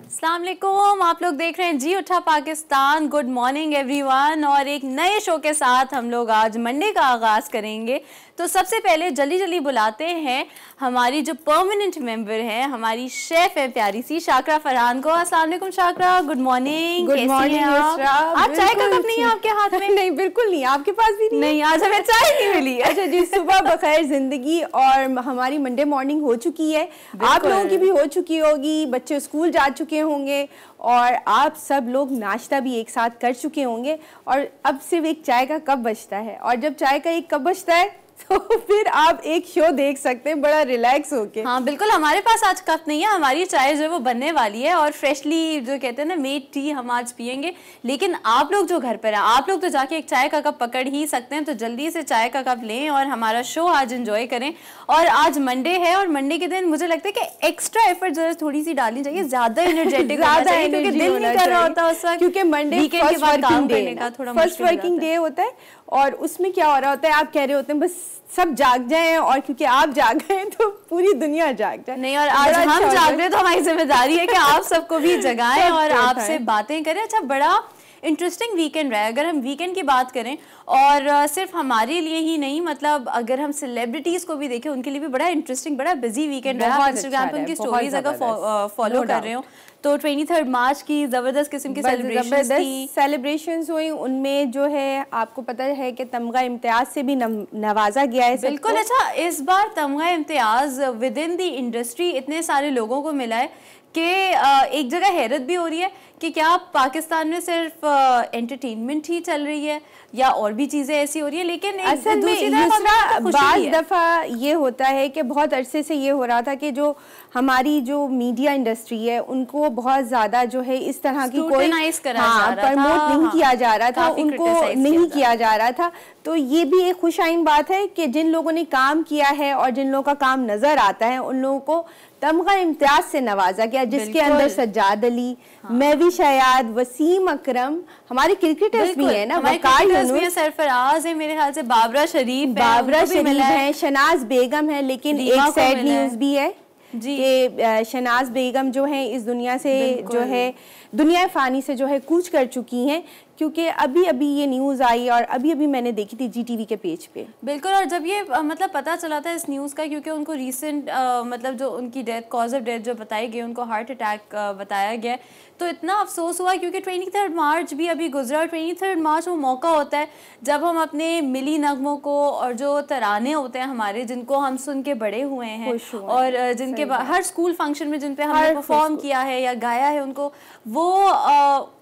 अस्सलामुअलैकुम, आप लोग देख रहे हैं जी उठा पाकिस्तान। Good morning everyone. और एक नए शो के साथ हम लोग आज मंडे का आगाज़ करेंगे। तो सबसे पहले जल्दी जल्दी बुलाते हैं हमारी जो परमानेंट मेंबर हैं, हमारी शेफ है प्यारी सी शाकरा फरहान को। अस्सलाम वालेकुम Shakra, good morning. Good morning. आज चाय का कप नहीं है आपके हाथ में? नहीं, बिल्कुल नहीं, आपके पास भी नहीं? नहीं, आज हमें चाय नहीं मिली। अच्छा जी, सुबह बखैर जिंदगी। और हमारी मंडे मॉर्निंग हो चुकी है, आप लोगों की भी हो चुकी होगी, बच्चे स्कूल जा चुके होंगे और आप सब लोग नाश्ता भी एक साथ कर चुके होंगे। और अब सिर्फ एक चाय का कप बचता है, और जब चाय का एक कप बचता है तो फिर आप एक शो देख सकते हैं बड़ा रिलैक्स होके। हाँ बिल्कुल, हमारे पास आज कप नहीं है, हमारी चाय जो है वो बनने वाली है और फ्रेशली जो कहते हैं ना मेड टी हम आज पियेंगे। लेकिन आप लोग जो घर पर हैं, आप लोग तो जाके एक चाय का कप पकड़ ही सकते हैं, तो जल्दी से चाय का कप लें और हमारा शो आज एंजॉय करें। और आज मंडे है और मंडे के दिन मुझे लगता है कि एक्स्ट्रा एफर्ट जो है थोड़ी सी डालनी चाहिए, ज्यादा एनर्जेटिक ज्यादा क्योंकि दिल नहीं कर रहा होता उस वक्त, क्योंकि मंडे वीकेंड के बाद काम करने का थोड़ा फर्स्ट वर्किंग डे होता है। और उसमें क्या हो रहा होता है, आप कह रहे होते हैं बस सब जाग जाएं, और क्योंकि आप जाग गए तो पूरी दुनिया जाग जाए। नहीं, और आज हम जाग रहे तो हमारी जिम्मेदारी है कि आप सबको भी जगाएं और आपसे बातें करें। अच्छा, बड़ा इंटरेस्टिंग वीकेंड रहा है। अगर हम वीकेंड की बात करें और सिर्फ हमारे लिए ही नहीं, मतलब अगर हम सेलिब्रिटीज को भी देखें उनके लिए भी बड़ा इंटरेस्टिंग, बड़ा बिजी वीकेंड रहा है। इंस्टाग्राम पे उनकी स्टोरीज अगर फॉलो कर रहे हो तो 23 मार्च की जबरदस्त किस्म की सेलिब्रेशंस हुई। उनमें जो है आपको पता है कि तमगा इम्तियाज से भी नवाजा गया है। बिल्कुल। अच्छा, इस बार तमगा Imtiaz with in the industry इतने सारे लोगों को मिला है कि एक जगह हैरत भी हो रही है कि क्या पाकिस्तान में सिर्फ एंटरटेनमेंट ही चल रही है या और भी चीज़ें ऐसी हो रही है। लेकिन असल में बाज़ दफ़ा ये होता है कि बहुत अरसे से ये हो रहा था कि जो हमारी जो मीडिया इंडस्ट्री है उनको बहुत ज़्यादा जो है इस तरह की कोई प्रमोट नहीं किया जा रहा था, उनको नहीं किया जा रहा था। तो ये भी एक खुशाइन बात है कि जिन लोगों ने काम किया है और जिन लोगों का काम नज़र आता है उन लोगों को तमगा इम्तियाज से नवाजा गया, जिसके अंदर सज्जाद अली, महवी शयाद, वसीम अकरम, हमारे क्रिकेटर्स भी हैं ना, सरफराज है मेरे ख्याल से, बाबरा शरीफ है, शनाज बेगम है। लेकिन एक सैड न्यूज़ भी है कि शनाज बेगम जो है इस दुनिया से जो है दुनिया फ़ानी से जो है कूच कर चुकी हैं, क्योंकि अभी अभी ये न्यूज़ आई और अभी अभी मैंने देखी थी GTV के पेज पे। बिल्कुल। और जब ये मतलब पता चला था इस न्यूज़ का, क्योंकि उनको रीसेंट मतलब जो उनकी डेथ, कॉज ऑफ डेथ जो बताई गई, उनको हार्ट अटैक बताया गया, तो इतना अफसोस हुआ क्योंकि 23 मार्च भी अभी गुजरा। और 23 मार्च वो मौका होता है जब हम अपने मिली नगमों को और जो तराने होते हैं हमारे, जिनको हम सुन के बड़े हुए हैं और जिनके हर स्कूल फंक्शन में जिन पे हमने परफॉर्म किया है या गाया है, उनको वो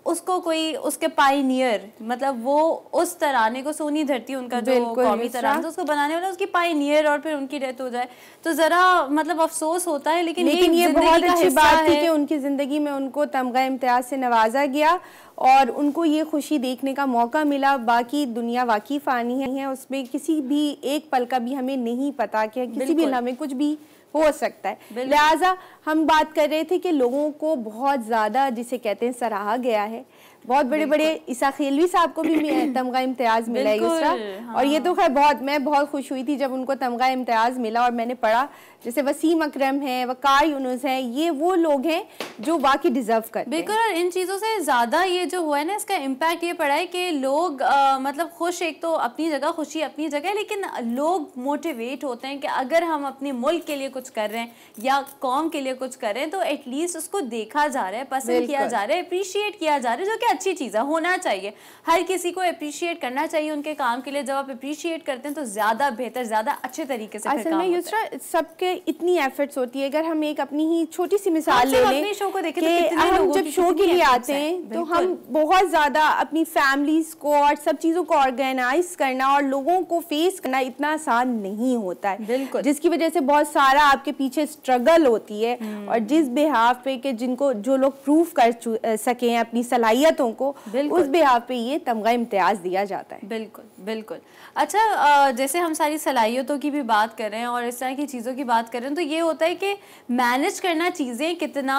उसको कोई उसके पायनियर, मतलब वो उस तराने को, सोनी धरती उनका जो कौमी तराना था, उसको बनाने वाला उसकी पायनियर, और फिर उनकी डेथ हो जाए तो जरा मतलब अफसोस होता है। लेकिन ये बहुत अच्छी बात थी कि उनकी जिंदगी में उनको तमगा इम्तियाज से नवाजा गया और उनको ये खुशी देखने का मौका मिला। बाकी दुनिया वाकई फ़ानी है, उसमें किसी भी एक पल का भी हमें नहीं पता कि किसी भी लम्हे कुछ भी हो सकता है। लिहाजा हम बात कर रहे थे कि लोगों को बहुत ज़्यादा जिसे कहते हैं सराहा गया है। बहुत बड़े बड़े ईसा खेलवी साहब को भी तमगा इम्तियाज मिला है इसका। हाँ। और ये तो खैर मैं बहुत खुश हुई थी जब उनको तमगा इम्तियाज मिला, और मैंने पढ़ा जैसे वसीम अकरम है, वकार यूनुस है, ये वो लोग हैं जो वाकई डिजर्व करते हैं। बिल्कुल। और इन चीज़ों से ज़्यादा ये जो हुआ है ना, इसका इम्पैक्ट ये पड़ा है कि लोग मतलब खुश, एक तो अपनी जगह खुशी अपनी जगह, लेकिन लोग मोटिवेट होते हैं कि अगर हम अपने मुल्क के लिए कुछ कर रहे हैं या कौम के लिए कुछ कर रहे हैं तो एटलीस्ट उसको देखा जा रहा है, पसंद किया जा रहा है, अप्रिशिएट किया जा रहा है, जो कि अच्छी चीज़ है, होना चाहिए, हर किसी को अप्रिशिएट करना चाहिए उनके काम के लिए। जब आप अप्रिशिएट करते हैं तो ज़्यादा बेहतर, ज़्यादा अच्छे तरीके से असल में युसरा सबके इतनी एफर्ट्स होती है। अगर हम एक अपनी ही छोटी सी मिसाल ले लें, शो को देखें तो हम जब शो के लिए आते हैं तो हम बहुत ज़्यादा अपनी फैमिलीज को और सब चीज़ों को ऑर्गेनाइज करना और लोगों को फेस करना इतना आसान नहीं होता है, बिल्कुल, जिसकी वजह से बहुत सारा आपके पीछे स्ट्रगल होती है। और जिस बिहाफ पे कि जिनको जो लोग प्रूव कर सकें अपनी सलाहियतों को, उस बिहाफ पे ये तमगा इम्तियाज दिया जाता है। बिल्कुल बिल्कुल। अच्छा, जैसे हम सारी सलाहियतों की भी बात कर रहे हैं और इस तरह की चीज़ों की बात कर रहे हैं, तो ये होता है कि मैनेज करना चीज़ें कितना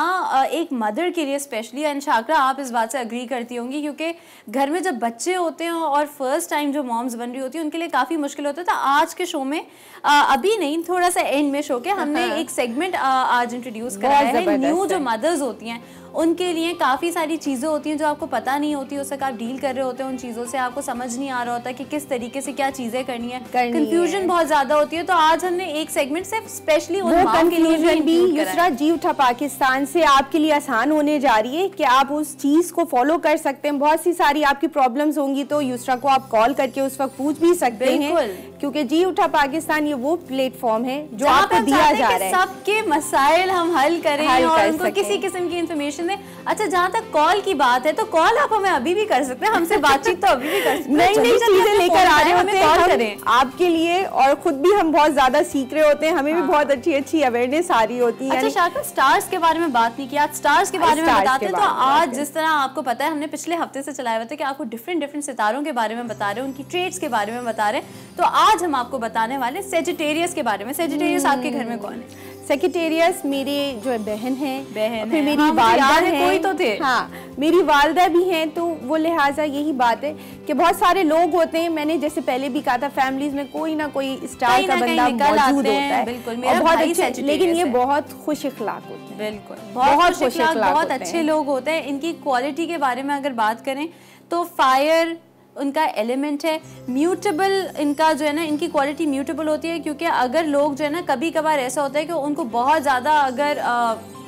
एक मदर के लिए स्पेशली, एंड शाकरा आप इस बात से अग्री करती होंगी, क्योंकि घर में जब बच्चे होते हैं और फर्स्ट टाइम जो मॉम्स बन रही होती है उनके लिए काफ़ी मुश्किल होता है। तो आज के शो में अभी नहीं, थोड़ा सा एंड में शो के हमने एक सेगमेंट आज इंट्रोड्यूस करा है। न्यू जो मदर्स होती हैं उनके लिए काफ़ी सारी चीज़ें होती हैं जो आपको पता नहीं होती, उससे आप डील कर रहे होते हैं, उन चीज़ों से आपको समझ नहीं आ रहा होता कि किस तरीके से क्या चीज़ें करनी है, कंफ्यूजन बहुत ज़्यादा होती है। तो आज हमने एक सेगमेंट सिर्फ स्पेशली उन माँ के लिए भी युसरा जी उठा पाकिस्तान से आपके लिए आसान होने जा रही है कि आप उस चीज़ को फॉलो कर सकते हैं। बहुत सी सारी आपकी प्रॉब्लम्स होंगी तो युसरा को आप कॉल करके उस वक्त पूछ भी सकते हैं, क्योंकि जी उठा पाकिस्तान ये वो प्लेटफॉर्म है जो आपको दिया जा रहा है। सबके मसाइल हम हल करें और उनको किसी किस्म की इंफॉर्मेशन दें। अच्छा, जहाँ तक कॉल की बात है तो कॉल आप हमें अभी भी कर सकते हैं, हमसे बातचीत तो अभी भी कर सकते हैं। नई नई चीजें लेकर आ रहे होते हैं आपके लिए, और खुद भी हम बहुत ज्यादा सीख रहे होते हैं, हमें भी बहुत अच्छी अच्छी अवेयरनेस आ रही होती है। अच्छा शाकरा, स्टार्स के बारे में बात नहीं की, आज स्टार्स के बारे में बताते हैं। तो आज जिस तरह आपको पता है हमने पिछले हफ्ते से चलाया हुआ था कि आपको डिफरेंट सितारों के बारे में बता रहे हैं, उनकी ट्रेड्स के बारे में बता रहे हैं, तो आज हम आपको बताने वाले सेजिटेरियस के बारे में। सेजिटेरियस आपके घर में कौन है? सेक्रेटेरियस मेरे जो बहन है, फिर मेरी हाँ, वालदा है, कोई तो थे, हाँ मेरी वालदा भी हैं। तो वो लिहाजा यही बात है कि बहुत सारे लोग होते हैं, मैंने जैसे पहले भी कहा था फैमिलीज में कोई ना कोई स्टार का बंदा मौजूद होता है। बिल्कुल, और बहुत अच्छे, लेकिन ये बहुत खुश इखलाक होते हैं। बिल्कुल, बहुत खुश इखलाक, बहुत अच्छे लोग होते हैं। इनकी क्वालिटी के बारे में अगर बात करें तो फायर उनका एलिमेंट है, म्यूटेबल इनका जो है ना, इनकी क्वालिटी म्यूटेबल होती है, क्योंकि अगर लोग जो है ना कभी कभार ऐसा होता है कि उनको बहुत ज़्यादा अगर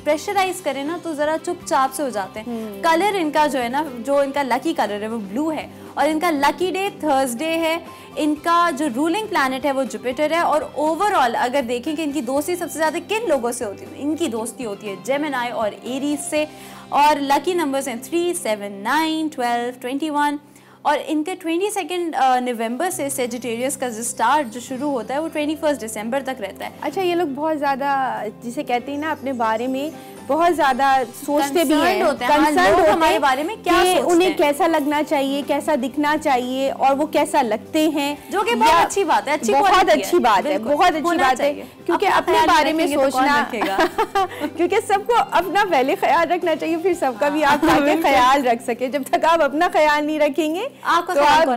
प्रेशराइज करें ना तो ज़रा चुपचाप से हो जाते हैं। कलर इनका जो है ना, जो इनका लकी कलर है वो ब्लू है, और इनका लकी डे थर्सडे है। इनका जो रूलिंग प्लैनेट है वो जुपिटर है। और ओवरऑल अगर देखें कि इनकी दोस्ती सबसे ज़्यादा किन लोगों से होती है, इनकी दोस्ती होती है जेमिनी और एरीज से। और लकी नंबर्स हैं 3, 7, 9, 12, 21। और इनके 22 नवंबर से सेजिटेरियस का जो स्टार जो शुरू होता है वो 21 दिसंबर तक रहता है। अच्छा, ये लोग बहुत ज़्यादा जिसे कहते हैं ना अपने बारे में बहुत ज्यादा सोचते भी हैं, कंसर्न होते हैं हमारे बारे में, क्या उन्हें कैसा लगना चाहिए, कैसा दिखना चाहिए और वो कैसा लगते हैं, जो कि बहुत अच्छी बात है, बहुत अच्छी बात है, बहुत अच्छी बात है, क्योंकि अपने बारे में सोचना क्योंकि सबको अपना पहले ख्याल रखना चाहिए, फिर सबका भी आप ताकि ख्याल रख सके। जब तक आप अपना ख्याल नहीं रखेंगे तो आप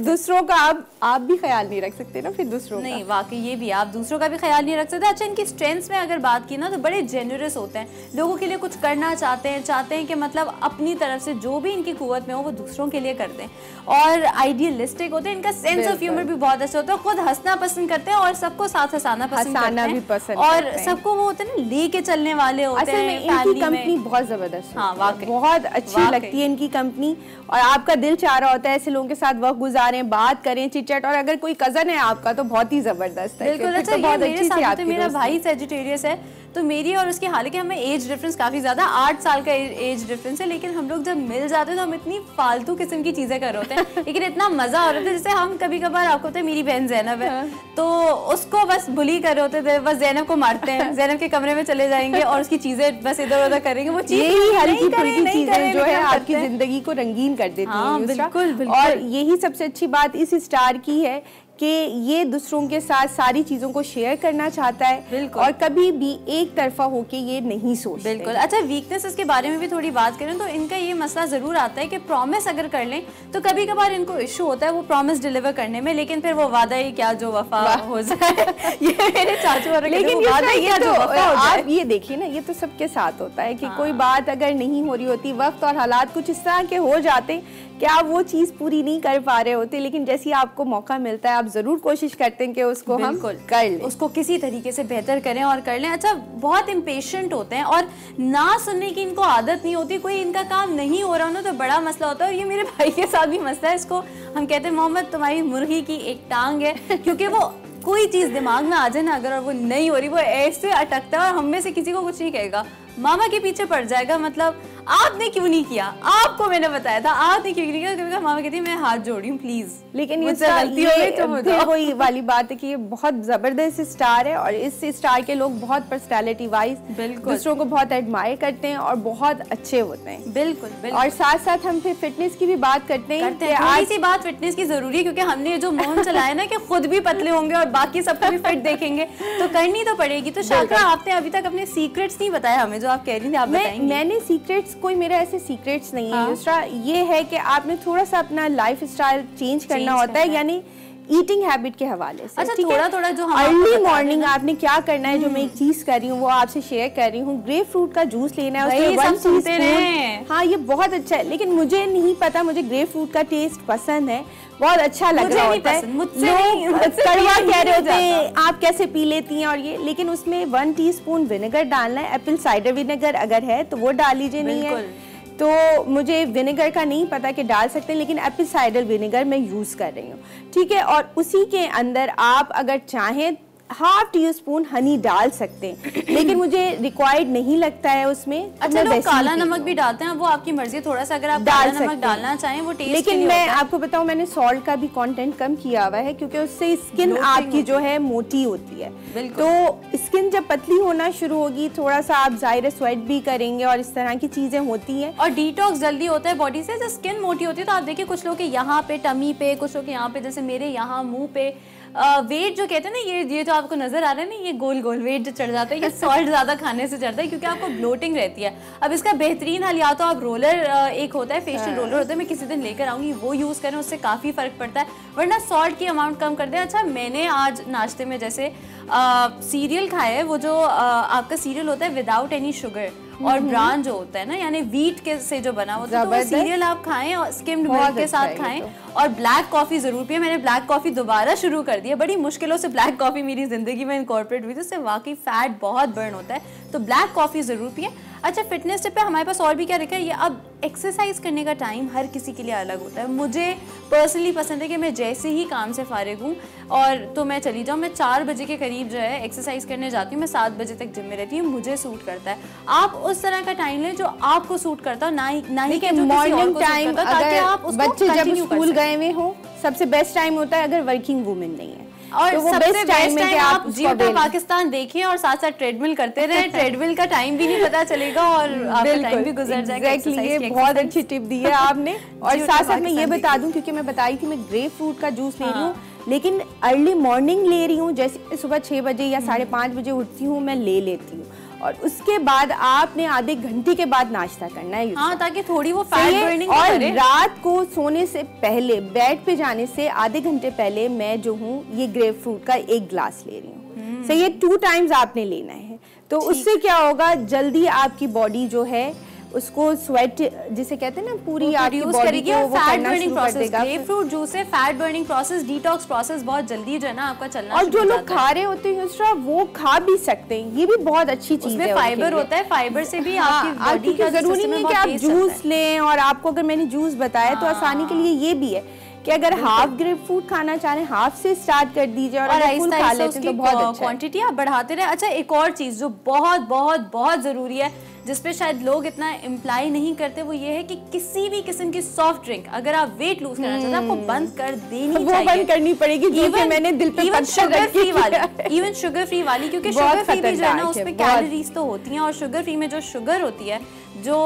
दूसरों का आप भी ख्याल नहीं रख सकते ना, फिर दूसरों नहीं, वाकई ये भी आप दूसरों का भी ख्याल नहीं रख सकते। अच्छा, इनकी स्ट्रेंथ्स में अगर बात की ना तो बड़े जेनरस होते हैं, लोगों के लिए कुछ करना चाहते हैं कि मतलब अपनी तरफ से जो भी इनकी कुव्वत में हो वो दूसरों के लिए करते हैं, और आइडियलिस्टिक होते हैं। इनका सेंस ऑफ ह्यूमर भी बहुत अच्छा होता है, खुद हंसना पसंद करते हैं और सबको साथ हंसाना पसंद करते हैं, और सबको वो होते हैं ना लेके चलने वाले होते हैं। इनकी कंपनी बहुत जबरदस्त, हाँ वाकई बहुत अच्छी लगती है इनकी कंपनी, और आपका दिल चाह रहा होता है ऐसे लोगों के साथ वक्त गुजारें, बात करें, चिटचैट, और अगर कोई कजन है आपका तो बहुत ही जबरदस्त है। बिल्कुल। अच्छा, ये मेरे साथ मेरा भाई सेजिटेरियस है, तो मेरी और उसकी, हालांकि हमें एज डिफरेंस काफ़ी ज़्यादा 8 साल का एज डिफरेंस है, लेकिन हम लोग जब मिल जाते हैं तो हम इतनी फालतू किस्म की चीज़ें कर रहे होते हैं, लेकिन इतना मज़ा हो रहा था। जैसे हम कभी कभार, आपको पता है मेरी बहन जैनब है, तो उसको बस बुली कर रहे होते थे, बस जैनब को मारते हैं, जैनब के कमरे में चले जाएंगे और उसकी चीज़ें बस इधर उधर करेंगे, वो चीज़ें हल्की फुल्की चीज़ें जो है आपकी ज़िंदगी को रंगीन कर देती हैं। बिल्कुल। और यही सबसे अच्छी बात इस स्टार की है कि ये दूसरों के साथ सारी चीज़ों को शेयर करना चाहता है, और कभी भी एक तरफा होके ये नहीं सोचता। बिल्कुल। अच्छा, वीकनेसेस के बारे में भी थोड़ी बात करें तो इनका ये मसला ज़रूर आता है कि प्रॉमिस अगर कर लें तो कभी कभार इनको इशू होता है वो प्रॉमिस डिलीवर करने में, लेकिन फिर वो वादा ही क्या जो वफा हो जाए। ये मेरे चाचू और लेकिन आप ये देखिए ना, ये तो सबके साथ होता है कि कोई बात अगर नहीं हो रही होती, वक्त और हालात कुछ इस तरह के हो जाते कि आप वो चीज़ पूरी नहीं कर पा रहे होते, लेकिन जैसे आपको मौका मिलता है आप ज़रूर कोशिश करते हैं कि उसको हम कर लें, उसको किसी तरीके से बेहतर करें और कर लें। अच्छा, बहुत इम्पेशेंट होते हैं और ना सुनने की इनको आदत नहीं होती, कोई इनका काम नहीं हो रहा ना तो बड़ा मसला होता है। और ये मेरे भाई के साथ भी मसला है, इसको हम कहते हैं मोहम्मद तुम्हारी मुर्गी की एक टांग है, क्योंकि वो कोई चीज़ दिमाग में आ जाए ना अगर और वो नहीं हो रही, वो ऐसे अटकता है और हम में से किसी को कुछ नहीं कहेगा, मामा के पीछे पड़ जाएगा, मतलब आपने क्यों नहीं किया, आपको मैंने बताया था, आपने क्यों नहीं किया, क्योंकि मामा कहती है मैं हाथ जोड़ रही हूँ प्लीज। लेकिन ये फिर वही वाली बात है कि ये बहुत जबरदस्त स्टार है और इस स्टार के लोग बहुत पर्सनालिटी वाइज दूसरों को बहुत एडमायर करते हैं और बहुत अच्छे होते हैं। बिल्कुल, बिल्कुल। और साथ साथ हम फिर फिटनेस की भी बात करते हैं। आज सी बात फिटनेस की जरूरी है, क्योंकि हमने जो मुहिम चलाया ना कि खुद भी पतले होंगे और बाकी सबको भी फिट देखेंगे, तो करनी तो पड़ेगी। तो शाकरा, आपने अभी तक अपने सीक्रेट्स नहीं बताया हमें, जो आप कह रही थी आप बताएंगी। मैंने सीक्रेट्स, कोई मेरा ऐसे सीक्रेट्स नहीं है दूसरा, ये है कि आपने थोड़ा सा अपना लाइफ स्टाइल चेंज करना होता है, यानी ईटिंग हैबिट के हवाले से। अच्छा, थोड़ा थोड़ा जो अर्ली मॉर्निंग आपने क्या करना है, जो मैं एक चीज कर रही हूँ वो आपसे शेयर कर रही हूँ। ग्रेप फ्रूट का जूस लेना है, उसमें 1 टीस्पून। हाँ, ये बहुत अच्छा है, लेकिन मुझे नहीं पता, मुझे ग्रेप फ्रूट का टेस्ट पसंद है, बहुत अच्छा लग रहा होता है। लोग कड़वा कह रहे होते हैं आप कैसे पी लेती हैं और ये, लेकिन उसमें 1 टीस्पून विनेगर डालना है। एप्पल साइडर विनेगर अगर है तो वो डाल लीजिए, नहीं है तो मुझे विनेगर का नहीं पता कि डाल सकते हैं, लेकिन एप्पल साइडर विनेगर मैं यूज़ कर रही हूँ, ठीक है। और उसी के अंदर आप अगर चाहें 1/2 टीस्पून हनी डाल सकते हैं, लेकिन मुझे रिक्वायर्ड नहीं लगता है उसमें। अच्छा, लोग काला नमक भी डालते हैं, वो आपकी मर्जी, थोड़ा सा अगर आप काला नमक डालना चाहें वो टेस्ट। लेकिन मैं आपको बताऊं, मैंने सॉल्ट का भी कंटेंट कम किया हुआ है, क्योंकि उससे स्किन आपकी जो है मोटी होती है। तो स्किन जब पतली होना शुरू होगी, थोड़ा सा आप जाहिर स्वेट भी करेंगे और इस तरह की चीजें होती हैं, और डिटॉक्स जल्दी होता है बॉडी से। जब स्किन मोटी होती है तो आप देखिए कुछ लोग के यहाँ पे टमी पे, कुछ लोग के यहाँ पे, जैसे मेरे यहाँ मुंह पे वेट जो कहते हैं ना, ये जो आपको नजर आ रहा है ना, ये गोल गोल वेट जो चढ़ जाता है, ये सॉल्ट ज्यादा खाने से चढ़ता है, क्योंकि आपको ब्लोटिंग रहती है। अब इसका बेहतरीन हल या तो आप रोलर, एक होता है फेशियल रोलर होता है, मैं किसी दिन लेकर आऊंगी, वो यूज करें, उससे काफी फर्क पड़ता है, वरना सॉल्ट की अमाउंट कम कर दें। अच्छा, मैंने आज नाश्ते में जैसे सीरियल खाया है, वो जो आपका सीरियल होता है विदाउट एनी शुगर और ब्राउन जो होता है ना, यानी व्हीट के से जो बना होता है, तो वो सीरियल आप खाएं और स्किम्ड मिल्क के साथ खाएं, और ब्लैक कॉफी जरूर पिए। मैंने ब्लैक कॉफी दोबारा शुरू कर दी है, बड़ी मुश्किलों से ब्लैक कॉफी मेरी जिंदगी में इनकॉर्पोरेट हुई थी, उससे वाकई फैट बहुत बर्न होता है, तो ब्लैक कॉफी जरूर पिए। अच्छा, फिटनेस टिप पे हमारे पास और भी क्या रखा है, ये अब एक्सरसाइज करने का टाइम हर किसी के लिए अलग होता है। मुझे पर्सनली पसंद है कि मैं जैसे ही काम से फारिग हूँ और तो मैं चली जाऊँ, मैं 4 बजे के करीब जो है एक्सरसाइज करने जाती हूँ, मैं 7 बजे तक जिम में रहती हूँ, मुझे सूट करता है। आप उस तरह का टाइम लें जो आपको सूट करता हो, ना ही कि मॉर्निंग टाइम, अगर बच्चे जब स्कूल गए हुए हो, सबसे बेस्ट टाइम होता है अगर वर्किंग वुमेन नहीं है, और तो सबसे बेस्ट टाइम है कि आप जियो पाकिस्तान देखिए और साथ साथ ट्रेडमिल करते रहें। ट्रेडमिल का टाइम भी नहीं पता चलेगा और आपका टाइम भी गुजर जाएगा। ये बहुत अच्छी टिप दी है आपने। और साथ साथ मैं ये बता दूं, क्योंकि मैं बताई थी मैं ग्रेप फ्रूट का जूस ले रही हूँ, लेकिन अर्ली मॉर्निंग ले रही हूँ, जैसे सुबह 6 बजे या 5:30 बजे उठती हूँ, मैं ले लेती हूँ, और उसके बाद आपने आधे घंटे के बाद नाश्ता करना है। हाँ, ताकि थोड़ी वो फैट बर्निंग और करे। रात को सोने से पहले, बेड पे जाने से आधे घंटे पहले मैं जो हूँ ये ग्रेप फ्रूट का 1 ग्लास ले रही हूँ। सही है, 2 टाइम्स आपने लेना है, तो उससे क्या होगा, जल्दी आपकी बॉडी जो है उसको स्वेट जिसे कहते हैं ना, पूरी आपकी बॉडी को वो करना शुरू कर देगा। ग्रेप फ्रूट जूस से fat burning process, detox process बहुत जल्दी जो है ना आपका चलना। और जो लोग खा रहे होते हैं वो खा भी सकते हैं, ये भी बहुत अच्छी चीज है। फाइबर होता है, फाइबर से भी आपकी बॉडी का जरूरी नहीं है कि आप जूस लें। और आपको अगर मैंने जूस बताया तो आसानी के लिए ये भी है कि अगर हाफ ग्रेप फ्रूट खाना चाहें, हाफ से स्टार्ट कर दीजिए और अगर फुल खा लेते हैं तो बहुत अच्छा, क्वांटिटी आप बढ़ाते रहे। अच्छा, एक और चीज जो बहुत बहुत बहुत जरूरी है, जिसपे शायद लोग इतना इम्प्लाई नहीं करते, वो ये है कि किसी भी किस्म की सॉफ्ट ड्रिंक अगर आप वेट लूज करना चाहते हैं, आपको बंद कर देनी चाहिए। वो बंद करनी पड़ेगी, जो कि मैंने दिल पे शुगर फ्री वाली, इवन शुगर फ्री वाली, क्योंकि शुगर फ्री भी जो है ना उसमें कैलोरीज तो होती हैं, और शुगर फ्री में जो शुगर होती है, जो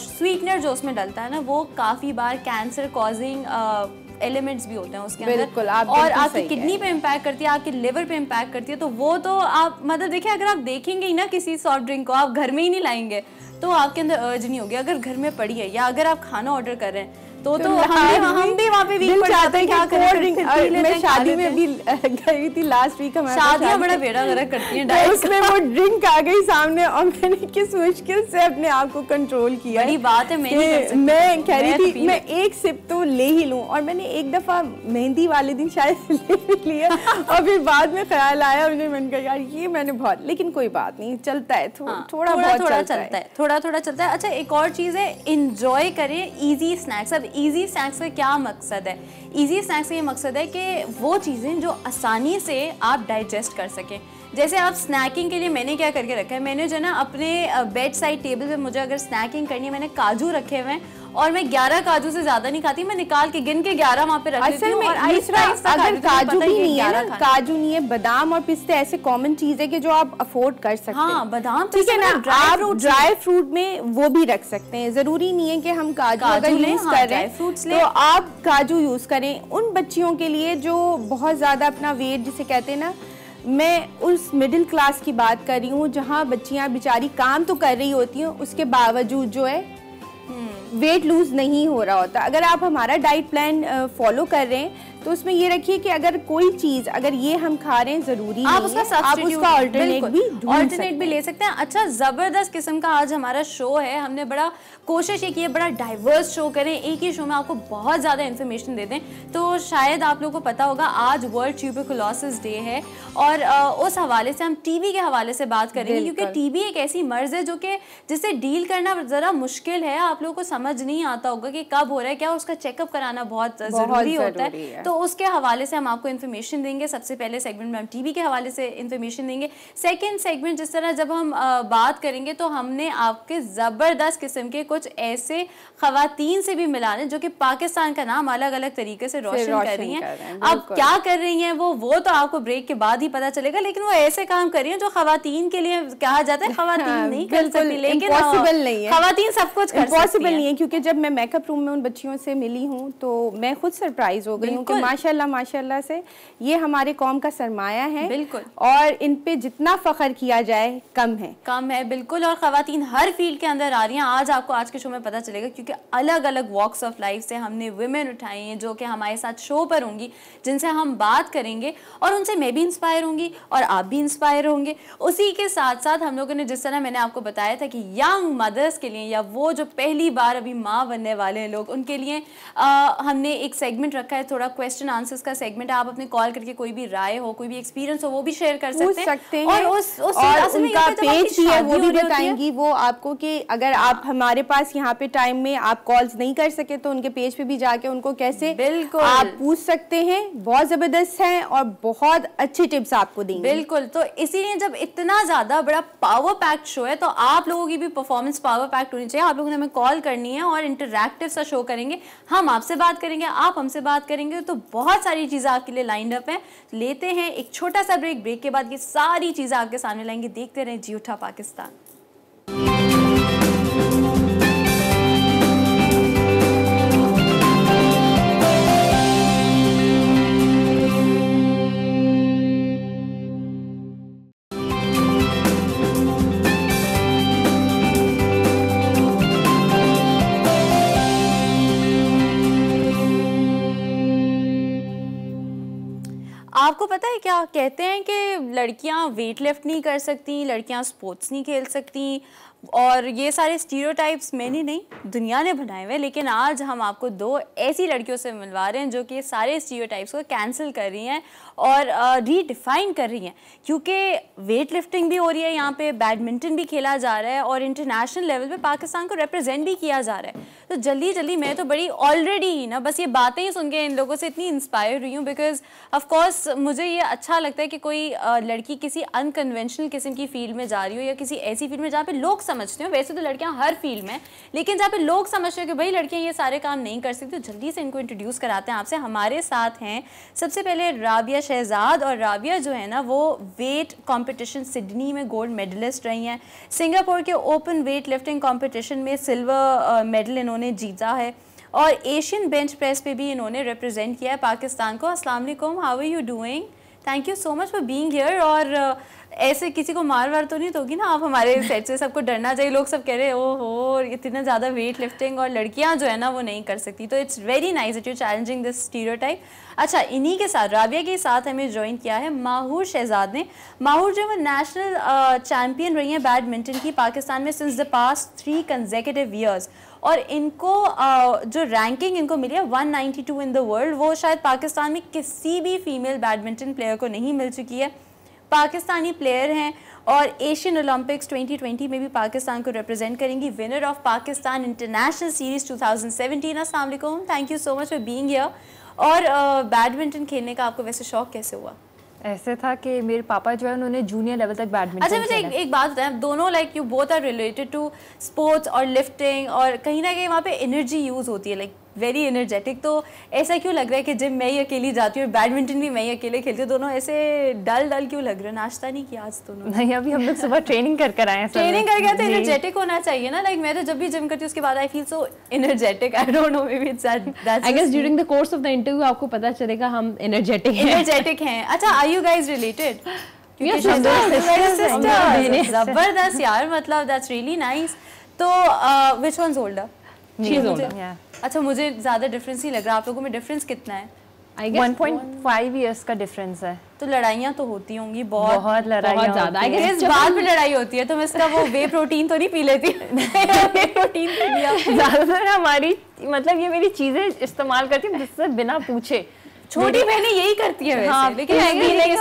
स्वीटनर जो उसमें डलता है ना, वो काफी बार कैंसर कॉजिंग एलिमेंट्स भी होते हैं उसके अंदर, और आपकी किडनी पे इम्पैक्ट करती है, आपके लिवर पे इम्पैक्ट करती है। तो वो तो आप मतलब देखिए, अगर आप देखेंगे ही ना किसी सॉफ्ट ड्रिंक को, आप घर में ही नहीं लाएंगे तो आपके अंदर अर्ज नहीं होगी। अगर घर में पड़ी है या अगर आप खाना ऑर्डर कर रहे हैं तो हम भी वहाँ पे वीक पड़ जाते हैं, क्या करें। मैं शादी में भी गई थी लास्ट वीक, हमारे शादियाँ बड़ा बेड़ा गर्क करती हैं, उसमें वो ड्रिंक आ गई सामने और मैंने किस मुश्किल से अपने आप को कंट्रोल किया। बड़ी बात है, मैं कह रही थी मैं एक सिप तो ले ही लूं, और मैंने एक दफा मेहंदी वाले दिन शायद ले लिया और फिर बाद में ख्याल आया, मुझे मन का यार ये मैंने बहुत, लेकिन कोई बात नहीं, चलता है, थोड़ा चलता है। अच्छा, एक और चीज है, इंजॉय करें इजी स्नैक्स। अब इजी स्नैक्स का क्या मकसद है? इजी स्नैक्स का ये मकसद है कि वो चीज़ें जो आसानी से आप डाइजेस्ट कर सकें। जैसे आप स्नैकिंग के लिए मैंने क्या करके रखा है, मैंने जो ना अपने बेड साइड टेबल पे मुझे अगर स्नैकिंग करनी है, मैंने काजू रखे हुए हैं और मैं 11 काजू से ज्यादा नहीं खाती, मैं निकाल के गिन के 11 वहाँ पे रख लेती हूँ। और अगर काजू भी नहीं है ना, काजू नहीं है, बादाम और पिस्ते ऐसे कॉमन चीज है कि जो आप अफोर्ड कर सकते हैं। हाँ, बादाम ठीक है ना, आप ड्राई फ्रूट में वो भी रख सकते हैं, जरूरी नहीं है कि हम काजू अगर यूज कर रहे हैं तो आप काजू यूज करें। उन बच्चियों के लिए जो बहुत ज्यादा अपना वेट जिसे कहते हैं ना, मैं उस मिडिल क्लास की बात कर रही हूँ जहाँ बच्चियाँ बेचारी काम तो कर रही होती हैं, उसके बावजूद जो है वेट लूज नहीं हो रहा होता। अगर आप हमारा डाइट प्लान फॉलो कर रहे हैं तो उसमें ये रखिए कि अगर कोई चीज अगर ये हम खा रहे हैं, जरूरी आप नहीं है आप उसका ऑल्टरनेट भी ले सकते हैं। अच्छा, जबरदस्त किस्म का आज हमारा शो है, हमने बड़ा कोशिश ये की है बड़ा डाइवर्स शो करें, एक ही शो में आपको बहुत ज्यादा इन्फॉर्मेशन दे दें। तो शायद आप लोगों को पता होगा आज वर्ल्ड ट्यूबरकुलोसिस डे है और उस हवाले से हम टीबी के हवाले से बात करेंगे, क्योंकि टीबी एक ऐसी मर्ज है जो कि जिसे डील करना जरा मुश्किल है। आप लोगों को समझ नहीं आता होगा कि कब हो रहा है, क्या उसका चेकअप कराना बहुत जरूरी होता है। तो उसके हवाले से हम आपको इन्फॉर्मेशन देंगे। सबसे पहले सेगमेंट में हम टीबी के हवाले से इन्फॉर्मेशन देंगे। सेकंड सेगमेंट जिस तरह जब हम बात करेंगे तो हमने आपके ज़बरदस्त किस्म के कुछ ऐसे ख़वातीन से भी मिलाने जो कि पाकिस्तान का नाम अलग अलग तरीके से रोशन कर रही हैं। अब क्या कर रही हैं वो तो आपको ब्रेक के बाद ही पता चलेगा, लेकिन वो ऐसे काम कर रही हैं जो ख़वातीन के लिए कहा जाता है ख़वातीन नहीं कर सकती, लेकिन पॉसिबल नहीं है, ख़वातीन सब कुछ कर सकती हैं। पॉसिबल नहीं है, क्योंकि जब मैं मेकअप रूम में उन बच्चियों से मिली हूँ तो मैं खुद सरप्राइज हो गई हूँ कि माशाल्लाह से ये हमारे कौम का सरमाया है। बिल्कुल, और इन पे जितना फख्र किया जाए कम है। बिल्कुल, और ख़वातीन हर फील्ड के अंदर आ रही हैं। आज आपको आज के शो में पता चलेगा, क्योंकि अलग अलग वॉक्स ऑफ लाइफ से हमने वुमेन उठाई हैं जो कि हमारे साथ शो पर होंगी, जिनसे हम बात करेंगे और उनसे मैं भी इंस्पायर होंगी और आप भी इंस्पायर होंगे। उसी के साथ साथ हम लोगों ने जिस तरह मैंने आपको बताया था कि यंग मदर्स के लिए या वो जो पहली बार अभी माँ बनने वाले हैं लोग, उनके लिए हमने एक सेगमेंट रखा है, थोड़ा क्वेश्चन आंसर्स का सेगमेंट। आप अपने कॉल करके कोई भी राय हो, कोई भी एक्सपीरियंस हो, वो भी शेयर कर सकते हैं। और उनका पेज भी है, वो भी बताएंगी वो आपको कि अगर आप हमारे पास यहाँ पे टाइम में आप कॉल्स नहीं कर सके तो उनके पेज पे भी जाके उनको कैसे बिल्कुल आप पूछ सकते हैं। बहुत जबरदस्त है और बहुत अच्छे टिप्स आपको देंगे। बिल्कुल, तो इसीलिए जब इतना ज्यादा बड़ा पावर पैक्ड शो है तो आप लोगों की भी परफॉर्मेंस पावर पैक्ड होनी चाहिए। आप लोगों ने हमें कॉल करनी है और इंटरैक्टिव सा शो करेंगे, हम आपसे बात करेंगे, आप हमसे बात करेंगे, तो बहुत सारी चीजें आपके लिए लाइंड अप है। लेते हैं एक छोटा सा ब्रेक के बाद ये सारी चीजें आपके सामने लाएंगे। देखते रहें जी उठा पाकिस्तान। आपको पता है क्या कहते हैं कि लड़कियां वेट लिफ्ट नहीं कर सकती, लड़कियां स्पोर्ट्स नहीं खेल सकती, और ये सारे स्टीरियोटाइप्स मैंने नहीं दुनिया ने बनाए हुए। लेकिन आज हम आपको दो ऐसी लड़कियों से मिलवा रहे हैं जो कि सारे स्टीरियोटाइप्स को कैंसिल कर रही हैं और रीडिफाइन कर रही हैं, क्योंकि वेट लिफ्टिंग भी हो रही है यहाँ पे, बैडमिंटन भी खेला जा रहा है और इंटरनेशनल लेवल पे पाकिस्तान को रिप्रेजेंट भी किया जा रहा है। तो जल्दी जल्दी मैं तो बड़ी ऑलरेडी ही ना बस ये बातें ही सुन के इन लोगों से इतनी इंस्पायर हुई हूँ, बिकॉज ऑफकोर्स मुझे ये अच्छा लगता है कि कोई लड़की किसी अनकन्वेंशनल किस्म की फील्ड में जा रही हो या किसी ऐसी फील्ड में जहाँ पे लोग समझते हो। वैसे तो लड़कियां हर फील्ड में, लेकिन जहाँ पे लोग समझते हो कि भाई लड़कियां ये सारे काम नहीं कर सकती, तो जल्दी से इनको इंट्रोड्यूस कराते हैं आपसे। हमारे साथ हैं सबसे पहले राबिया शहजाद, और राबिया जो है ना वो वेट कंपटीशन सिडनी में गोल्ड मेडलिस्ट रही हैं, सिंगापुर के ओपन वेट लिफ्टिंग कंपटीशन में सिल्वर मेडल इन्होंने जीता है, और एशियन बेंच प्रेस पे भी इन्होंने रिप्रेजेंट किया है पाकिस्तान को। अस्सलाम वालेकुम, how are you doing? Thank you so much for being here. और ऐसे किसी को मार वार तो नहीं दोगी ना आप हमारे सेट से? सबको डरना चाहिए, लोग सब कह रहे हैं ओहो इतना ज़्यादा वेट लिफ्टिंग और लड़कियां जो है ना वो नहीं कर सकती, तो it's very nice that you challenging this stereotype. अच्छा, इन्हीं के साथ राबिया के साथ हमें ज्वाइन किया है माहूर शहजाद ने। माहूर जो है वो नेशनल चैम्पियन रही हैं बैडमिंटन की पाकिस्तान में since the past 3 consecutive years, और इनको जो रैंकिंग इनको मिली है 192 इन द वर्ल्ड, वो शायद पाकिस्तान में किसी भी फीमेल बैडमिंटन प्लेयर को नहीं मिल चुकी है। पाकिस्तानी प्लेयर हैं और एशियन ओलंपिक्स 2020 में भी पाकिस्तान को रिप्रेजेंट करेंगी। Winner of Pakistan international series 2017। अस्सलाम वालेकुम, thank you so much for being here. और बैडमिंटन खेलने का आपको वैसे शौक कैसे हुआ? ऐसे था कि मेरे पापा जो है उन्होंने जूनियर लेवल तक बैडमिंटन। अच्छा, मुझे एक बात बताएं, दोनों like you both are related to sports और लिफ्टिंग, और कहीं ना कहीं वहाँ पे एनर्जी यूज होती है, लाइक वेरी एनर्जेटिक, तो ऐसा क्यों लग रहा है कि जिम मैं ही अकेली जाती हूँ, बैडमिंटन भी मैं ही अकेले खेलती हूँ, दोनों ऐसे डल क्यों लग रहे हैं? नाश्ता नहीं किया आज दोनों? नहीं, अभी हम लोग सुबह ट्रेनिंग कर आए हैं। ट्रेनिंग करके आते हैं, एनर्जेटिक होना चाहिए ना। लाइक मैं तो जब भी जिम करती हूँ उसके बाद I feel so energetic, I don't know, maybe it's that's I guess during the course of the interview आपको पता चलेगा हम एनर्जेटिक हैं। अच्छा, आर यू गाइज रिलेटेड? जबरदस्त यार, मतलब दैट्स रियली नाइस। तो व्हिच वंस ओल्डर? अच्छा, मुझे ज्यादा डिफरेंस नहीं लग रहा, आप लोगों में डिफरेंस कितना है? 1.5 इयर्स का डिफरेंस है। तो लड़ाइयाँ तो होती होंगी बहुत लड़ाइयाँ ज्यादा। किस बात पे लड़ाई होती है? तुम इसका वो वे प्रोटीन तो नहीं पी लेती? वे प्रोटीन पी लिया। ज्यादातर हमारी मतलब ये मेरी चीजें इस्तेमाल करती है जिससे बिना पूछे। छोटी बहनें यही करती है वैसे, हाँ, लेकिन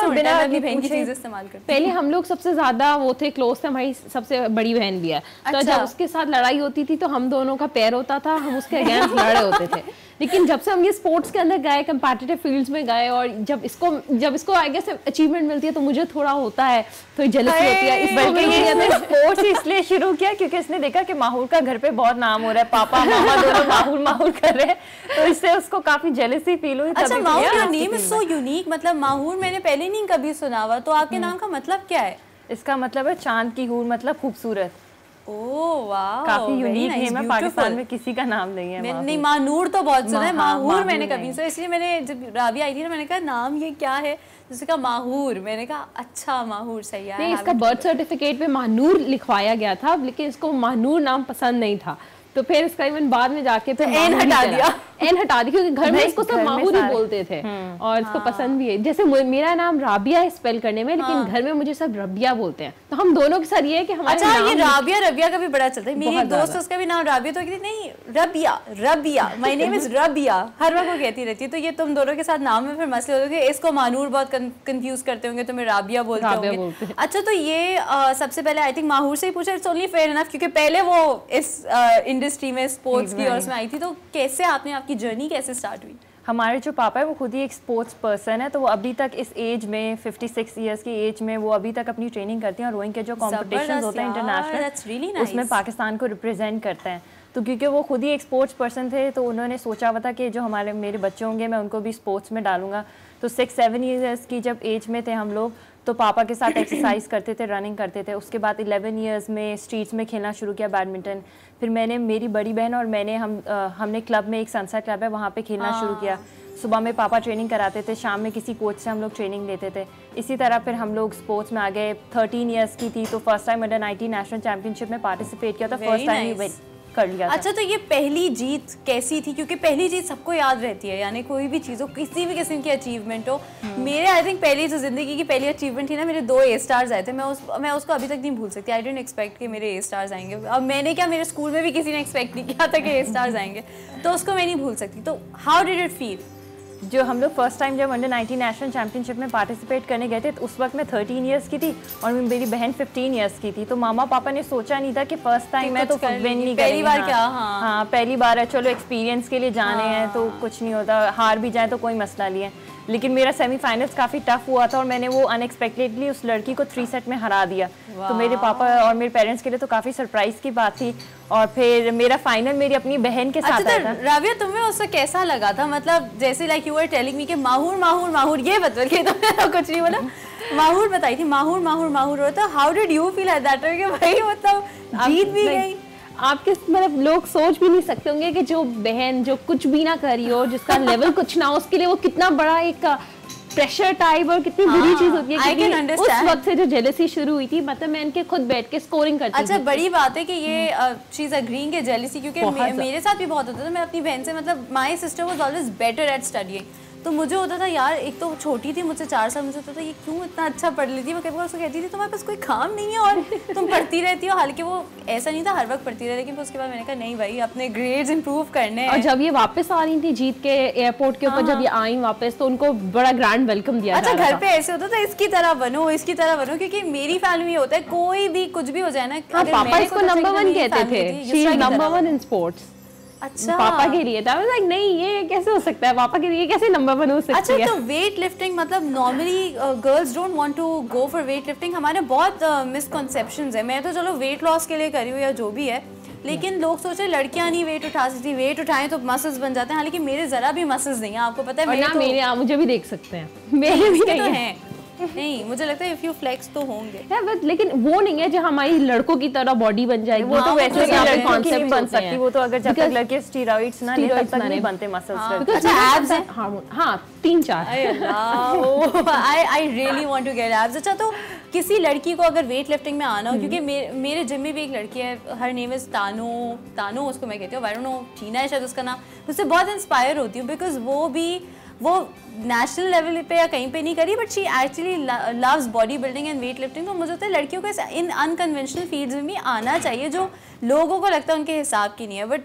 बिना अपनी बहन की चीजें इस्तेमाल करती। पहले हम लोग सबसे ज्यादा वो थे क्लोज थे, हमारी सबसे बड़ी बहन भी है। तो जब उसके साथ लड़ाई होती थी तो हम दोनों का पैर होता था, हम उसके अगेंस्ट लड़े होते थे। लेकिन जब से हम ये स्पोर्ट्स के अंदर गए, कंपेटिटिव फील्ड्स में गए, और जब इसको आई गेस अचीवमेंट मिलती है तो मुझे थोड़ा होता है, तो जेलसी होती है। बल्कि ये स्पोर्ट्स इसलिए शुरू किया क्योंकि इसने देखा कि माहूर का घर पे बहुत नाम हो रहा है, पापा मामा दोनों माहूर कर रहे हैं, तो इससे उसको काफी जेलसी फील हुई। अच्छा, Mahur your name is so unique, मतलब माहूर मैंने पहले नहीं कभी सुना हुआ, तो आपके नाम का मतलब क्या है? इसका मतलब है चांद की हूर, मतलब खूबसूरत। ओह वाह, काफी यूनिक नेम है, पाकिस्तान में किसी का नाम नहीं है। नहीं, मानूर तो बहुत सुना है, माहूर मैंने कभी सुना, इसलिए मैंने जब राबिया आई थी ना मैंने कहा नाम ये क्या है, जिसने कहा माहूर, मैंने कहा अच्छा माहूर सही है। नहीं, इसका बर्थ सर्टिफिकेट पे माहनूर लिखवाया गया था, लेकिन इसको माहनूर नाम पसंद नहीं था, तो फिर इसका इवन बाद में जाके फिर एन हटा दिया क्योंकि घर में इसको सब माहूर ही बोलते थे और इसको पसंद भी है। जैसे मेरा नाम राबिया है स्पेल करने में, लेकिन घर में मुझे सब रबिया बोलते हैं, तो हम दोनों के साथ ये है कि हमारे अच्छा ये राबिया का भी बड़ा चलता है। मेरी एक दोस्त उसका भी नाम राबिया, तो कहती नहीं Rabia my name is Rabia, हर वक्त वो कहती रहती है। तो ये तुम दोनों के साथ नाम में फिर मसले होते हैं, इसको मानूर बहुत कंफ्यूज करते होंगे, तुम्हें राबिया बोलते होंगे। अच्छा, तो ये सबसे पहले आई थिंक माहूर से ही पूछा, इट्स ओनली फेयर इनफ, क्योंकि पहले वो इस इंडस्ट्री में स्पोर्ट्स की और उसमें आई थी, तो कैसे आपने आपकी जर्नी कैसे स्टार्ट हुई? हमारे जो पापा है वो खुद ही एक स्पोर्ट्स पर्सन है, तो वो अभी तक इस एज में 56 इयर्स की एज में वो अभी तक अपनी ट्रेनिंग करते हैं, और रोइंग के जो कॉम्पिटिशन होते हैं इंटरनेशनल उसमें पाकिस्तान को रिप्रेजेंट करते हैं। तो क्योंकि वो खुद ही एक स्पोर्ट्स पर्सन थे, तो उन्होंने सोचा हुआ था कि जो मेरे बच्चे होंगे मैं उनको भी स्पोर्ट्स में डालूंगा। तो 6-7 इयर्स की जब एज में थे हम लोग, तो पापा के साथ एक्सरसाइज करते थे, रनिंग करते थे। उसके बाद 11 इयर्स में स्ट्रीट्स में खेलना शुरू किया बैडमिंटन। फिर मैंने, मेरी बड़ी बहन और मैंने हमने क्लब में, एक सनसेट क्लब है वहाँ पे खेलना शुरू किया। सुबह में पापा ट्रेनिंग कराते थे, शाम में किसी कोच से हम लोग ट्रेनिंग लेते थे। इसी तरह फिर हम लोग स्पोर्ट्स में आ गए। 13 इयर्स की थी तो first time under-19 national championship में पार्टिसिपेट किया था, फर्स्ट टाइम कर लिया था। अच्छा, तो ये पहली जीत कैसी थी? क्योंकि पहली जीत सबको याद रहती है, यानी कोई भी चीज़ हो, किसी भी किस्म की अचीवमेंट हो। मेरे आई थिंक पहली जो जिंदगी की पहली अचीवमेंट थी ना, मेरे 2 A स्टार्स आए थे, मैं उसको अभी तक नहीं भूल सकती। आई डिडंट एक्सपेक्ट कि मेरे A स्टार्स आएंगे। अब मैंने क्या, मेरे स्कूल में भी किसी ने एक्सपेक्ट नहीं किया था कि A स्टार्स आएंगे, तो उसको मैं नहीं भूल सकती। तो हाउ डिड इट फील? जो हम लोग फर्स्ट टाइम जब अंडर-19 नेशनल चैंपियनशिप में पार्टिसिपेट करने गए थे, तो उस वक्त मैं 13 इयर्स की थी और मेरी बहन 15 इयर्स की थी। तो मामा पापा ने सोचा नहीं था कि फर्स्ट टाइम मैं तो विन नहीं करेंगे, पहली बार। हाँ पहली बार है, चलो एक्सपीरियंस के लिए जाने हैं तो कुछ नहीं होता, हार भी जाए तो कोई मसला नहीं है। लेकिन मेरा सेमीफाइनल्स काफ़ी टफ हुआ था और मैंने वो अनएक्सपेक्टेडली उस लड़की को 3 सेट में हरा दिया। तो मेरे पापा और मेरे पेरेंट्स के लिए तो काफ़ी सरप्राइज की बात थी। और फिर मेरा फाइनल मेरी अपनी बहन के साथ आया था। राबिया, तुम्हें उससे कैसा लगा था? मतलब जैसे like you were telling me कि माहूर माहूर माहूर, ये बता के तुमने तो कुछ नहीं बोला, माहूर बताई थी, माहूर माहूर माहूर होता। How did you feel at that time कि भाई मतलब जीत भी गई? आपके मतलब लोग सोच भी नहीं सकते होंगे कि जो बहन जो कुछ भी ना करी हो, जिसका लेवल कुछ ना हो, उसके लिए वो कितना बड़ा एक प्रेशर टाइप और कितनी बुरी चीज होती है कि उस वक्त से जो जेलसी शुरू हुई थी, मतलब मैं इनके खुद बैठ के स्कोरिंग करती थी। अच्छा बड़ी बात है कि ये चीज अग्रीइंग के जेलसी, क्योंकि मेरे साथ भी बहुत होता था। मैं अपनी बहन से, मतलब my sister was always better at studying, तो मुझे होता था यार, एक तो छोटी थी मुझसे 4 साल, मुझे होता था ये क्यों इतना अच्छा पढ़ लेती है। मैं कई बार उसको कहती थी तुम्हारे पास कोई काम नहीं है और तुम पढ़ती रहती हो। हालांकि वो ऐसा नहीं था हर वक्त पढ़ती रही, लेकिन उसके बाद मैंने कहा नहीं भाई, अपने ग्रेड्स इंप्रूव करने हैं। और जब ये वापस आ रही थी जीत के एयरपोर्ट के ऊपर, जब ये आई वापस, तो उनको बड़ा ग्रैंड वेलकम दिया। अच्छा घर पे ऐसे होता था इसकी तरह बनो, इसकी तरह बनो, क्योंकि मेरी फैमिली में होता है कोई भी कुछ भी हो जाए ना, पापा इसको नंबर 1 कहते थे, she is number 1 in sports. अच्छा पापा के लिए था, लाइक नहीं ये कैसे हो सकता है, पापा के लिए कैसे नंबर 1 हो सकती है। अच्छा तो वेट लिफ्टिंग, मतलब normally girls don't want to go for weight lifting. हमारे बहुत मिसकंसेप्शंस है। मैं तो चलो वेट लॉस के लिए करी हूँ या जो भी है, लेकिन लोग सोच रहे लड़कियां नहीं वेट उठा सकती, वेट उठाएं तो मसल्स बन जाते हैं। हालांकि मेरे जरा भी मसल्स नहीं है, आपको पता है। मेरे मुझे भी देख सकते हैं, मेरे भी नहीं है। नहीं मुझे लगता है इफ यू फ्लेक्स तो होंगे, बट लेकिन वो नहीं है जो हमारी लड़कों की तरह बॉडी बन जाएगी। वो तो वैसे भी कॉन्सेप्ट बन सकती, वो तो अगर जब तक लड़के स्टेरॉइड्स ना ले तब तक नहीं बनते मसल्स। अच्छा एब्स है, हां 3-4। I really want to get abs. अच्छा तो किसी लड़की को अगर वेट लिफ्टिंग में आना हो, क्योंकि मेरे जिम में भी एक लड़की है, हर नेम इज तानो उसको मैं कहती हूँ, आई डोंट नो, टीना है शायद उसका नाम। उससे बहुत इंस्पायर होती हूँ, बिकॉज वो नेशनल लेवल पे या कहीं पे नहीं करी, but she actually loves body building and weight lifting. तो मुझे लगता है लड़कियों को इन अनकन्वेंशनल फील्ड्स में भी आना चाहिए, जो लोगों को लगता है उनके हिसाब की नहीं है, but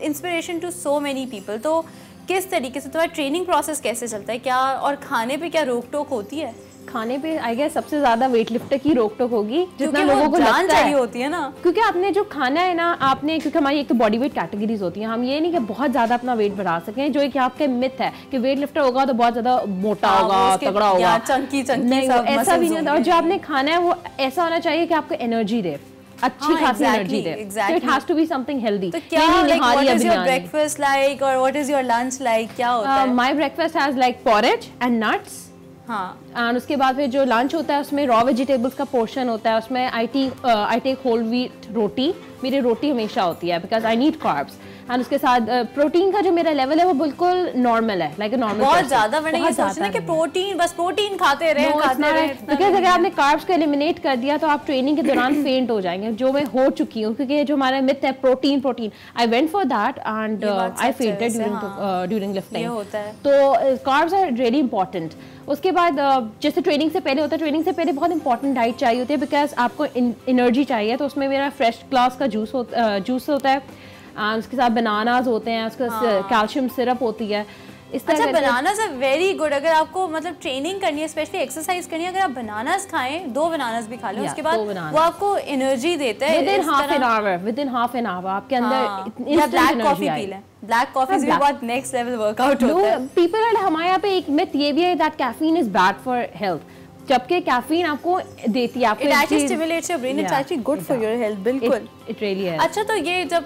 inspiration to so many people. तो किस तरीके से तुम्हारा ट्रेनिंग प्रोसेस कैसे चलता है, क्या और खाने पे क्या रोक टोक होती है? खाने पे आई गेस सबसे ज्यादा वेट लिफ्टर की रोक टोक होगी, जितना लोगों को लगता चाहिए होती है ना, क्योंकि आपने जो खाना है ना, आपने, क्योंकि हमारी एक तो बॉडी वेट कैटेगरीज होती हैं, हम ये नहीं कि बहुत ज्यादा अपना वेट बढ़ा सकें, जो एक आपके मिथ है कि वेट लिफ्टर होगा तो बहुत ज्यादा मोटा होगा, तगड़ा होगा, चंकी नहीं, ऐसा भी नहीं होता। और जो आपने खाना है वो ऐसा होना चाहिए कि आपको एनर्जी दे, अच्छी खासी energy they. So it has to be something healthy. तो क्या what is your breakfast like or what is your lunch like, क्या होता है? My breakfast has like porridge and nuts. हाँ, एंड उसके बाद फिर जो लंच होता है उसमें रॉ वेजिटेबल्स का पोर्शन होता है, उसमें आई टेक होल व्हीट रोटी, मेरी रोटी हमेशा होती है because I need carbs. And उसके साथ प्रोटीन का जो मेरा लेवल है वो बिल्कुल नॉर्मल है, लाइक नॉर्मल। बहुत ज्यादा बने ये सोचना कि प्रोटीन बस प्रोटीन खाते रहे बिकॉज अगर आपने कार्ब्स को एलिमिनेट कर दिया तो आप ट्रेनिंग के दौरान फेंट हो जाएंगे, जो मैं हो चुकी हूँ, क्योंकि जो हमारा मिथ है protein I went for that and I fainted during lifting. तो कार्ब्स आर रियली इंपॉर्टेंट। उसके बाद जैसे ट्रेनिंग से पहले होता है, ट्रेनिंग से पहले बहुत इंपॉर्टेंट डाइट चाहिए होती है, बिकॉज आपको एनर्जी चाहिए। तो उसमें मेरा फ्रेश ग्लास का जूस होता है, उसके साथ बनानास होते हैं, उसके साथ कैल्शियम सिरप होती है। अच्छा बनानास आर वेरी गुड। अगर आपको मतलब ट्रेनिंग करनी है, स्पेशली एक्सरसाइज करनी है, अगर आप बनानास खाएं, 2 बनानास भी खा लें, उसके बाद वो आपको एनर्जी देता है। With in half an hour आपके अंदर या ब्लैक कॉफी पी लें। ब्लैक कॉफी से भी बहुत नेक्स्ट लेवल वर्कआउट होता है। पीपल हमारे यहाँ पे एक मिथ ये भी है that caffeine is bad for health, जबकि कैफीन आपको देती है, आपको it actually stimulates your brain, it's actually good for your health. बिल्कुल इट रियली है। अच्छा तो ये जब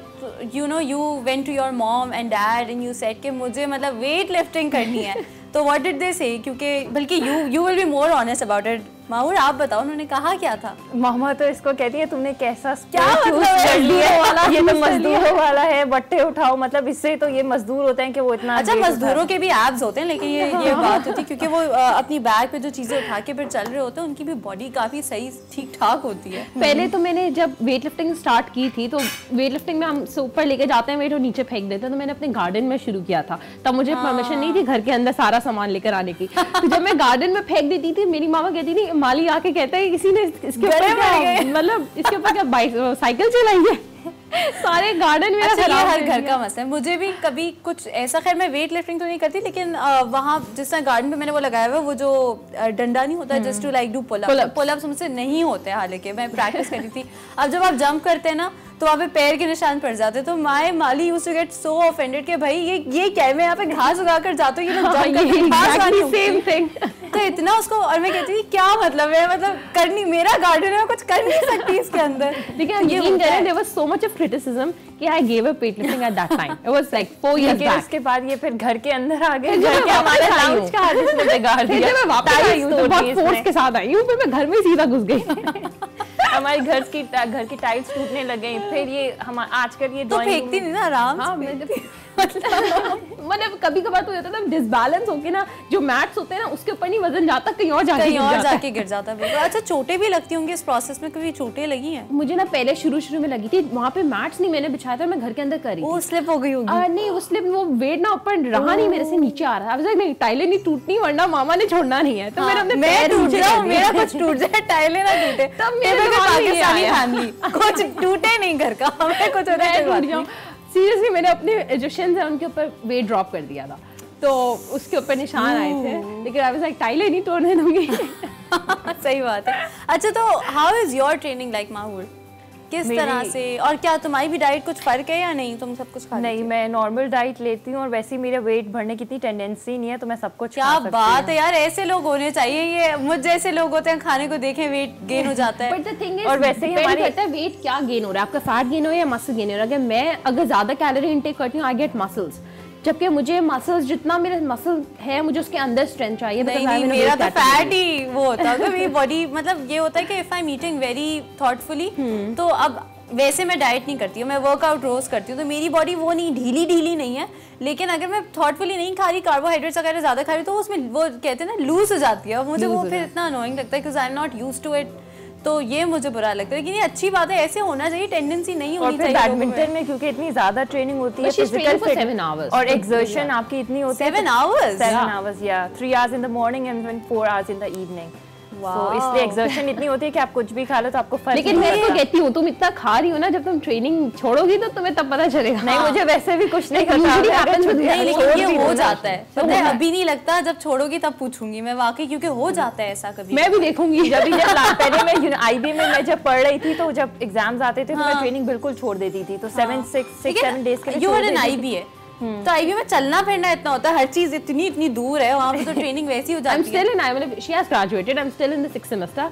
you went to your mom and dad and you said कि मुझे मतलब वेट लिफ्टिंग करनी है, तो व्हाट डिड दे से? क्योंकि बल्कि you will be more honest about it. Mahur आप बताओ उन्होंने कहा क्या था? मामा तो इसको कहती है तुमने कैसा क्या चूज कर लिया वाला, ये तो मजदूरों वाला है, बट्टे उठाओ, मतलब इससे तो ये मजदूर होते हैं कि वो इतना। अच्छा मजदूरों के भी एब्स होते हैं, लेकिन ये बात होती है क्योंकि वो अपनी बैग पे जो चीजें उठा के फिर चल रहे होते हैं, उनकी भी बॉडी काफी सही ठीक ठाक होती है। पहले तो मैंने जब वेट लिफ्टिंग स्टार्ट की थी, तो वेट लिफ्टिंग में हम ऊपर लेके जाते हैं वेट और नीचे फेंक देते हैं, तो मैंने अपने गार्डन में शुरू किया था। तब मुझे परमिशन नहीं थी घर के अंदर सारा सामान लेकर आने की। तो जब मैं गार्डन में फेंक देती थी, मेरी मामा कहती थी, माली आके कहता है किसी ने इसके ऊपर मतलब इसके ऊपर क्या साइकिल चलाई है। सारे गार्डन मेरा खराब। हर घर का मसला है। मुझे भी कभी कुछ ऐसा, खैर मैं वेट लिफ्टिंग तो नहीं करती, लेकिन वहाँ जिस तरह गार्डन पे मैंने वो लगाया हुआ, वो जो डंडा नहीं होता just to like do pull ups मुझसे नहीं होते हैं, हालांकि मैं प्रैक्टिस करती थी। अब जब आप जंप करते हैं ना तो वहाँ पे पैर के निशान पड़ जाते हैं, तो माय माली used to get so offended कि भाई ये क्या है, मैं यहाँ पे घास उगा कर जाती हूँ, ये लोग जंप करते हैं, घास वाली सेम थिंग। तो इतना उसको, और मैं कहती थी क्या मतलब है, मतलब करनी, मेरा गार्डन है, कुछ कर नहीं सकती इसके अंदर। लेकिन ये there was so much of criticism कि I give up weight lifting at that time. It was like 4 years back. उसके बाद ये फिर घर के अंदर आ गए, घर के हमारे लाउंज का आदेश में बिगाड़ दिया। फिर मैं वापस आई हूं तो बहुत फोर्स के साथ आई हूं, फिर मैं घर में सीधा घुस गई। हमारे घर की टाइल्स टूटने लग गई। फिर ये हम आजकल ये तो फेंकती नहीं ना आराम से। मतलब कभी कभार तो होता है डिसबैलेंस होके ना, जो मैट्स होते हैं ना उसके ऊपर नहीं वजन जाता, कहीं और जाके गिर जाता है। अच्छा, चोटें भी लगती होंगी इस प्रोसेस में, कभी चोटें लगी हैं? मुझे ना पहले शुरू में लगी थी, वहाँ पे मैट्स नहीं मैंने बिछाया था, मैं घर के अंदर करी, वो स्लिप हो गई होगी। नहीं वो स्लिप, वो वेट ना ऊपर रहा नहीं, मेरे से नीचे आ रहा था। नहीं टाइलें नहीं टूटनी वरना मामा ने छोड़ना नहीं है, तो मैंने अपने पैर टूट जाओ, मेरा कुछ टूट जाए, टाइलें ना टूटे, तब मेरे पाकिस्तानी फैमिली कुछ टूटे नहीं घर का, हमें कुछ होता है। सीरियसली मैंने अपने जो शिन्स हैं उनके ऊपर वेट ड्रॉप कर दिया था, तो उसके ऊपर निशान आए थे, लेकिन आई वाज लाइक टाइलें नहीं तोड़ने दूंगी। सही बात है। अच्छा, तो how is your training like Mahur? किस तरह से, और क्या तुम्हारी भी डाइट कुछ फर्क है या नहीं, तुम सब कुछ खाती? नहीं, मैं नॉर्मल डाइट लेती हूँ और वैसे ही मेरा वेट बढ़ने की इतनी टेंडेंसी नहीं है, तो मैं सब कुछ क्या बात है यार, ऐसे लोग होने चाहिए। ये मुझ जैसे लोग होते हैं, खाने को देखें वेट गेन हो जाता है। बट द थिंग इज, और वैसे ही हमारे कहता है वेट क्या गेन हो रहा है, आपका फैट गेन हो रहा है या मसल गेन हो रहा है। मैं अगर ज्यादा कैलोरी इनटेक करती हूँ, आई गेट मसल्स, जबकि मुझे मसल्स, जितना मेरे मसल है मुझे उसके अंदर स्ट्रेंथ चाहिए। नहीं, मेरा तो फैट ही वो होता है, मेरी बॉडी मतलब ये होता है कि if I am eating very thoughtfully, तो अब वैसे मैं डाइट नहीं करती हूँ, मैं वर्कआउट रोज करती हूँ, तो मेरी बॉडी वो नहीं ढीली नहीं है। लेकिन अगर मैं थॉटफुली नहीं खा रही, कार्बोहाइड्रेट्स वगैरह ज्यादा खा रही, तो उसमें वो कहते हैं ना लूज हो जाती है, मुझे वो फिर इतना अनोइंग लगता है, because I am not used to it, तो ये मुझे बुरा लगता है। लेकिन ये अच्छी बात है, ऐसे होना चाहिए, टेंडेंसी नहीं होनी चाहिए। बैडमिंटन में क्योंकि इतनी ज्यादा ट्रेनिंग होती है, फिजिकल 7 hours और एक्सर्शन आपकी इतनी होती है, 7 hours, 7 hours, या 3 hours in the morning and 4 hours in the evening। तो इसलिए एक्सर्शन इतनी होती है कि आप कुछ भी खा लो तो आपको फर्क। लेकिन मैं तो कहती हूँ तुम इतना खा रही हो ना, जब तुम ट्रेनिंग छोड़ोगी तो तुम्हें तब पता चलेगा। नहीं, मुझे वैसे भी कुछ नहीं करना, लेकिन ये हो जाता है, पता है, अभी नहीं लगता, जब छोड़ोगी तब पूछूंगी मैं वाकई, क्योंकि हो जाता है ऐसा कभी। मैं भी देखूंगी। जब पहले मैं आईबी में मैं जब पढ़ रही थी, तो जब एग्जाम्स आते थे तो मैं ट्रेनिंग बिल्कुल छोड़ देती थी, तो 7 डेज के लिए आईबी है, तो आईबी में चलना फिरना इतना होता है, हर चीज इतनी दूर है, वहाँ पे तो ट्रेनिंग वैसी हो जाती है। I'm still in, मतलब she has graduated, I'm still in the 6th semester।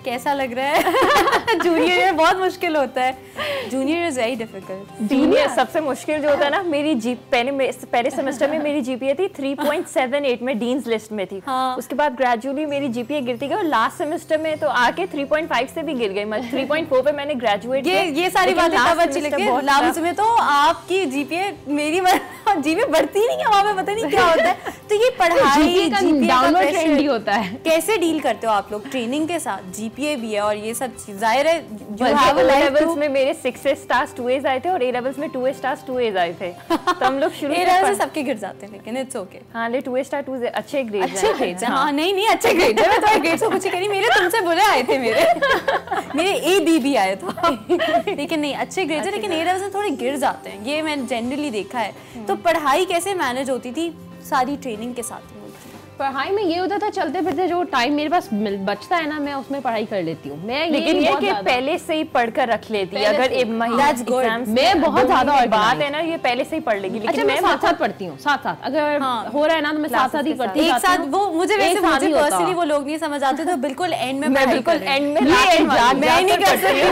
कैसा लग रहा है? जूनियर ईयर बहुत मुश्किल होता है, junior is very difficult. Junior सबसे मुश्किल जो होता है ना, मेरी पहले सेमेस्टर में मेरी जीपीए थी 3.78 में डीन्स लिस्ट में थी। हाँ। उसके बाद ग्रेजुअली मेरी जीपीए गिरती गई और लास्ट सेमेस्टर में तो आके 3.5 से भी गिर गई, मतलब 3.4 पे मैंने ग्रेजुएट किया। ये सारी बातें तब अच्छी लगती है, लास्ट में तो आपकी जीपीए, मेरी जीपीए बढ़ती नहीं है, वहाँ पे पता नहीं क्या होता है। तो ये पढ़ाई जीपीए का प्रेशर होता है, कैसे डील करते हो आप लोग ट्रेनिंग के साथ? जीपीए भी है और ये सब चीज, जाहिर है लेवल्स में मेरे 6 स्टार्स 2A's आए थे और A लेवल्स में 2A स्टार्स 2A's आए थे, तो हम लोग शुरू से सबके गिर जाते हैं, लेकिन इट्स ओके। हाँ, ले 2A स्टार 2 अच्छे ग्रेड्स हैं। हाँ, नहीं अच्छे ग्रेड्स है, मैं तो ग्रेड्स को कुछ करी, मेरे तुमसे बुरे आए थे, मेरे A B भी आए था, लेकिन नहीं अच्छे ग्रेड्स है, लेकिन A लेवल्स में थोड़े गिर जाते हैं, ये मैंने जनरली देखा है। तो पढ़ाई कैसे मैनेज होती थी सारी ट्रेनिंग के साथ? पढ़ाई में ये होता था, चलते फिरते जो टाइम मेरे पास बचता है ना, मैं उसमें पढ़ाई कर लेती हूँ। मैं लेकिन ये कि पहले से ही पढ़कर रख लेती है, अगर एक महीना एग्जाम्स मैं बहुत ज्यादा बात है ना, ये पहले से ही पढ़ लेगी। लेकिन मैं साथ साथ पढ़ती हूँ, साथ अगर हो रहा है ना तो मैं साथ साथ ही पढ़ती हूँ एक साथ। वो मुझे पर्सनली वो लोग नहीं समझ आते, तो बिल्कुल एंड में, मैं बिल्कुल एंड में मैं नहीं कर सकती।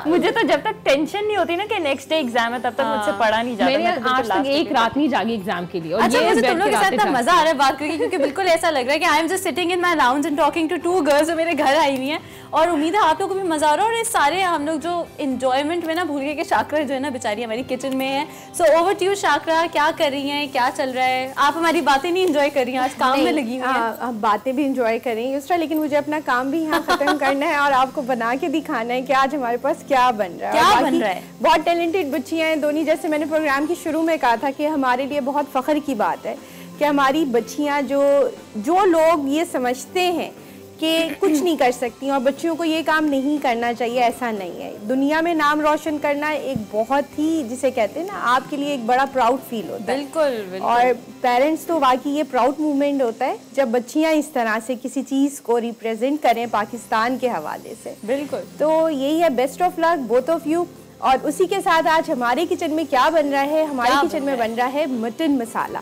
मुझे तो जब तक टेंशन नहीं होती ना कि नेक्स्ट डे एग्जाम है, तब तक मुझसे पढ़ा नहीं जाता। मैंने आज तक एक रात नहीं जागी एग्जाम के लिए। अच्छा, मुझे तुम लोग के साथ इतना मजा आ रहा है बात करके, क्योंकि बिल्कुल ऐसा लग रहा है कि I am just sitting in my lounge and talking to 2 girls जो मेरे घर आई हुई हैं, और उम्मीद है आप लोगों को भी मजा आ रहा है। और ये सारे हम लोग जो एंजॉयमेंट में ना भूल गए कि शाकरा जो है ना बेचारी हमारी किचन में है। So over to you Shakra, क्या कर रही हैं, क्या चल रहा है? आप हमारी बातें नहीं एंजॉय कर रही हैं, आज काम में लगी हुई हैं। आप बातें भी एंजॉय कर रही हैं युसरा, लेकिन मुझे अपना काम भी यहाँ खत्म करना है और आपको बना के दिखाना है कि आज हमारे पास क्या बन रहा है। क्या बन रहा है? बहुत टैलेंटेड बच्चियाँ हैं दोनों, जैसे मैंने प्रोग्राम के शुरू में कहा था कि हमारे लिए बहुत फख्र की बात है कि हमारी बच्चियाँ जो लोग ये समझते हैं कि कुछ नहीं कर सकती और बच्चियों को ये काम नहीं करना चाहिए, ऐसा नहीं है। दुनिया में नाम रोशन करना एक बहुत ही, जिसे कहते हैं ना, आपके लिए एक बड़ा प्राउड फील होता है। बिल्कुल। और पेरेंट्स तो वाकई ये प्राउड मूवमेंट होता है जब बच्चियां इस तरह से किसी चीज़ को रिप्रेजेंट करें पाकिस्तान के हवाले से। बिल्कुल। तो यही है, best of luck both of you. और उसी के साथ आज हमारे किचन में क्या बन रहा है? हमारे किचन में बन रहा है मटन मसाला,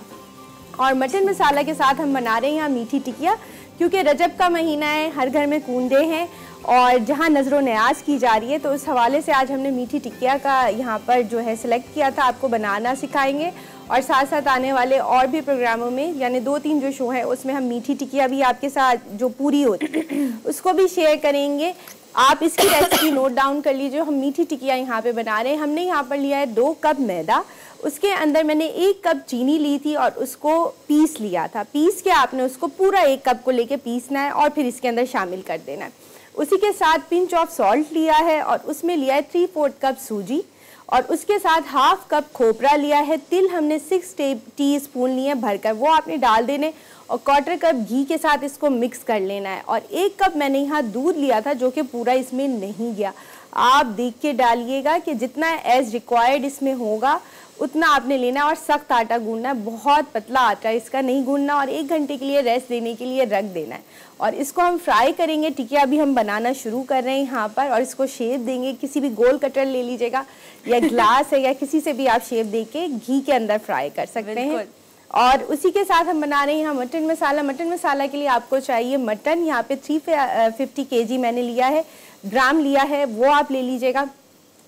और मटन मसाला के साथ हम बना रहे हैं यहाँ मीठी टिकिया, क्योंकि रजब का महीना है, हर घर में कूंदे हैं और जहाँ नज़रो न्याज की जा रही है, तो उस हवाले से आज हमने मीठी टिकिया का यहाँ पर जो है सिलेक्ट किया था। आपको बनाना सिखाएंगे और साथ साथ आने वाले और भी प्रोग्रामों में, यानी 2-3 जो शो है उसमें हम मीठी टिकिया भी आपके साथ जो पूरी होती है उसको भी शेयर करेंगे। आप इसकी रेसिपी नोट डाउन कर लीजिए। हम मीठी टिकिया यहाँ पे बना रहे हैं। हमने यहाँ पर लिया है 2 कप मैदा, उसके अंदर मैंने 1 कप चीनी ली थी और उसको पीस लिया था। पीस के आपने उसको पूरा 1 कप को लेके पीसना है और फिर इसके अंदर शामिल कर देना है। उसी के साथ पिंच ऑफ सॉल्ट लिया है और उसमें लिया है 3/4 कप सूजी और उसके साथ 1/2 कप खोपरा लिया है। तिल हमने 6 टीस्पून लिए भरकर, वो आपने डाल देने और 1/4 कप घी के साथ इसको मिक्स कर लेना है। और 1 कप मैंने यहाँ दूध लिया था जो कि पूरा इसमें नहीं गया। आप देख के डालिएगा कि जितना एज रिक्वायर्ड इसमें होगा उतना आपने लेना है और सख्त आटा गूंदना है, बहुत पतला आटा इसका नहीं गूंदना। और 1 घंटे के लिए रेस्ट देने के लिए रख देना है और इसको हम फ्राई करेंगे। टिकिया अभी हम बनाना शुरू कर रहे हैं यहाँ पर और इसको शेप देंगे। किसी भी गोल कटर ले लीजिएगा या ग्लास है या किसी से भी आप शेप दे के घी के अंदर फ्राई कर सकते हैं। और उसी के साथ हम बना रहे हैं यहाँ मटन मसाला। मटन मसाला के लिए आपको चाहिए मटन, यहाँ पे 350 kg मैंने लिया है, ग्राम लिया है, वो आप ले लीजिएगा।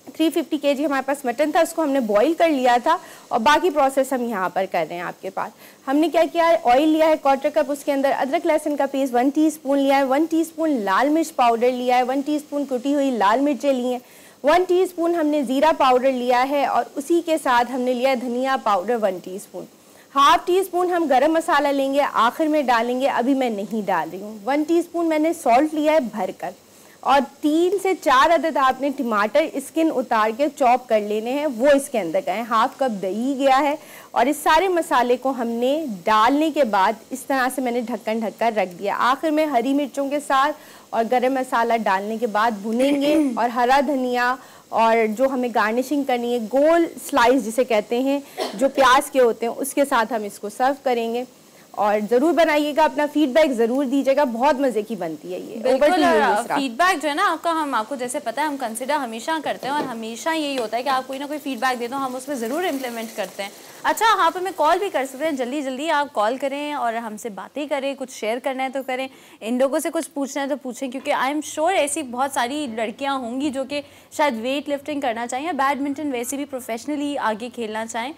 350 kg हमारे पास मटन था, उसको हमने बॉईल कर लिया था और बाकी प्रोसेस हम यहाँ पर कर रहे हैं आपके पास। हमने क्या किया है, ऑयल लिया है 1/4 कप, उसके अंदर अदरक लहसुन का पेस्ट 1 टीस्पून लिया है, 1 टीस्पून लाल मिर्च पाउडर लिया है, 1 टीस्पून कुटी हुई लाल मिर्चें ली हैं, 1 टीस्पून हमने ज़ीरा पाउडर लिया है और उसी के साथ हमने लिया है धनिया पाउडर 1 टीस्पून। 1/2 टीस्पून हम गरम मसाला लेंगे, आखिर में डालेंगे, अभी मैं नहीं डाल रही हूँ। 1 टीस्पून मैंने सॉल्ट लिया है भरकर और 3 से 4 अदद आपने टमाटर स्किन उतार के चॉप कर लेने हैं, वो इसके अंदर गए। 1/2 कप दही गया है और इस सारे मसाले को हमने डालने के बाद इस तरह से मैंने ढक्कन ढककर रख दिया। आखिर में हरी मिर्चों के साथ और गरम मसाला डालने के बाद भुनेंगे और हरा धनिया और जो हमें गार्निशिंग करनी है, गोल स्लाइस जिसे कहते हैं जो प्याज के होते हैं, उसके साथ हम इसको सर्व करेंगे। और ज़रूर बनाइएगा, अपना फीडबैक ज़रूर दीजिएगा, बहुत मज़े की बनती है ये। बिल्कुल, फीडबैक जो है ना आपका, हम आपको जैसे पता है हम कंसिडर हमेशा करते हैं और हमेशा यही होता है कि आप कोई ना कोई फीडबैक दे दो, हम उसमें ज़रूर इम्प्लीमेंट करते हैं। अच्छा, यहाँ पर मैं कॉल भी कर सकते हैं, जल्दी जल्दी आप कॉल करें और हमसे बातें करें, कुछ शेयर करना है तो करें, इन लोगों से कुछ पूछना है तो पूछें, क्योंकि आई एम श्योर ऐसी बहुत सारी लड़कियाँ होंगी जो कि शायद वेट लिफ्टिंग करना चाहें या बैडमिंटन वैसे भी प्रोफेशनली आगे खेलना चाहें।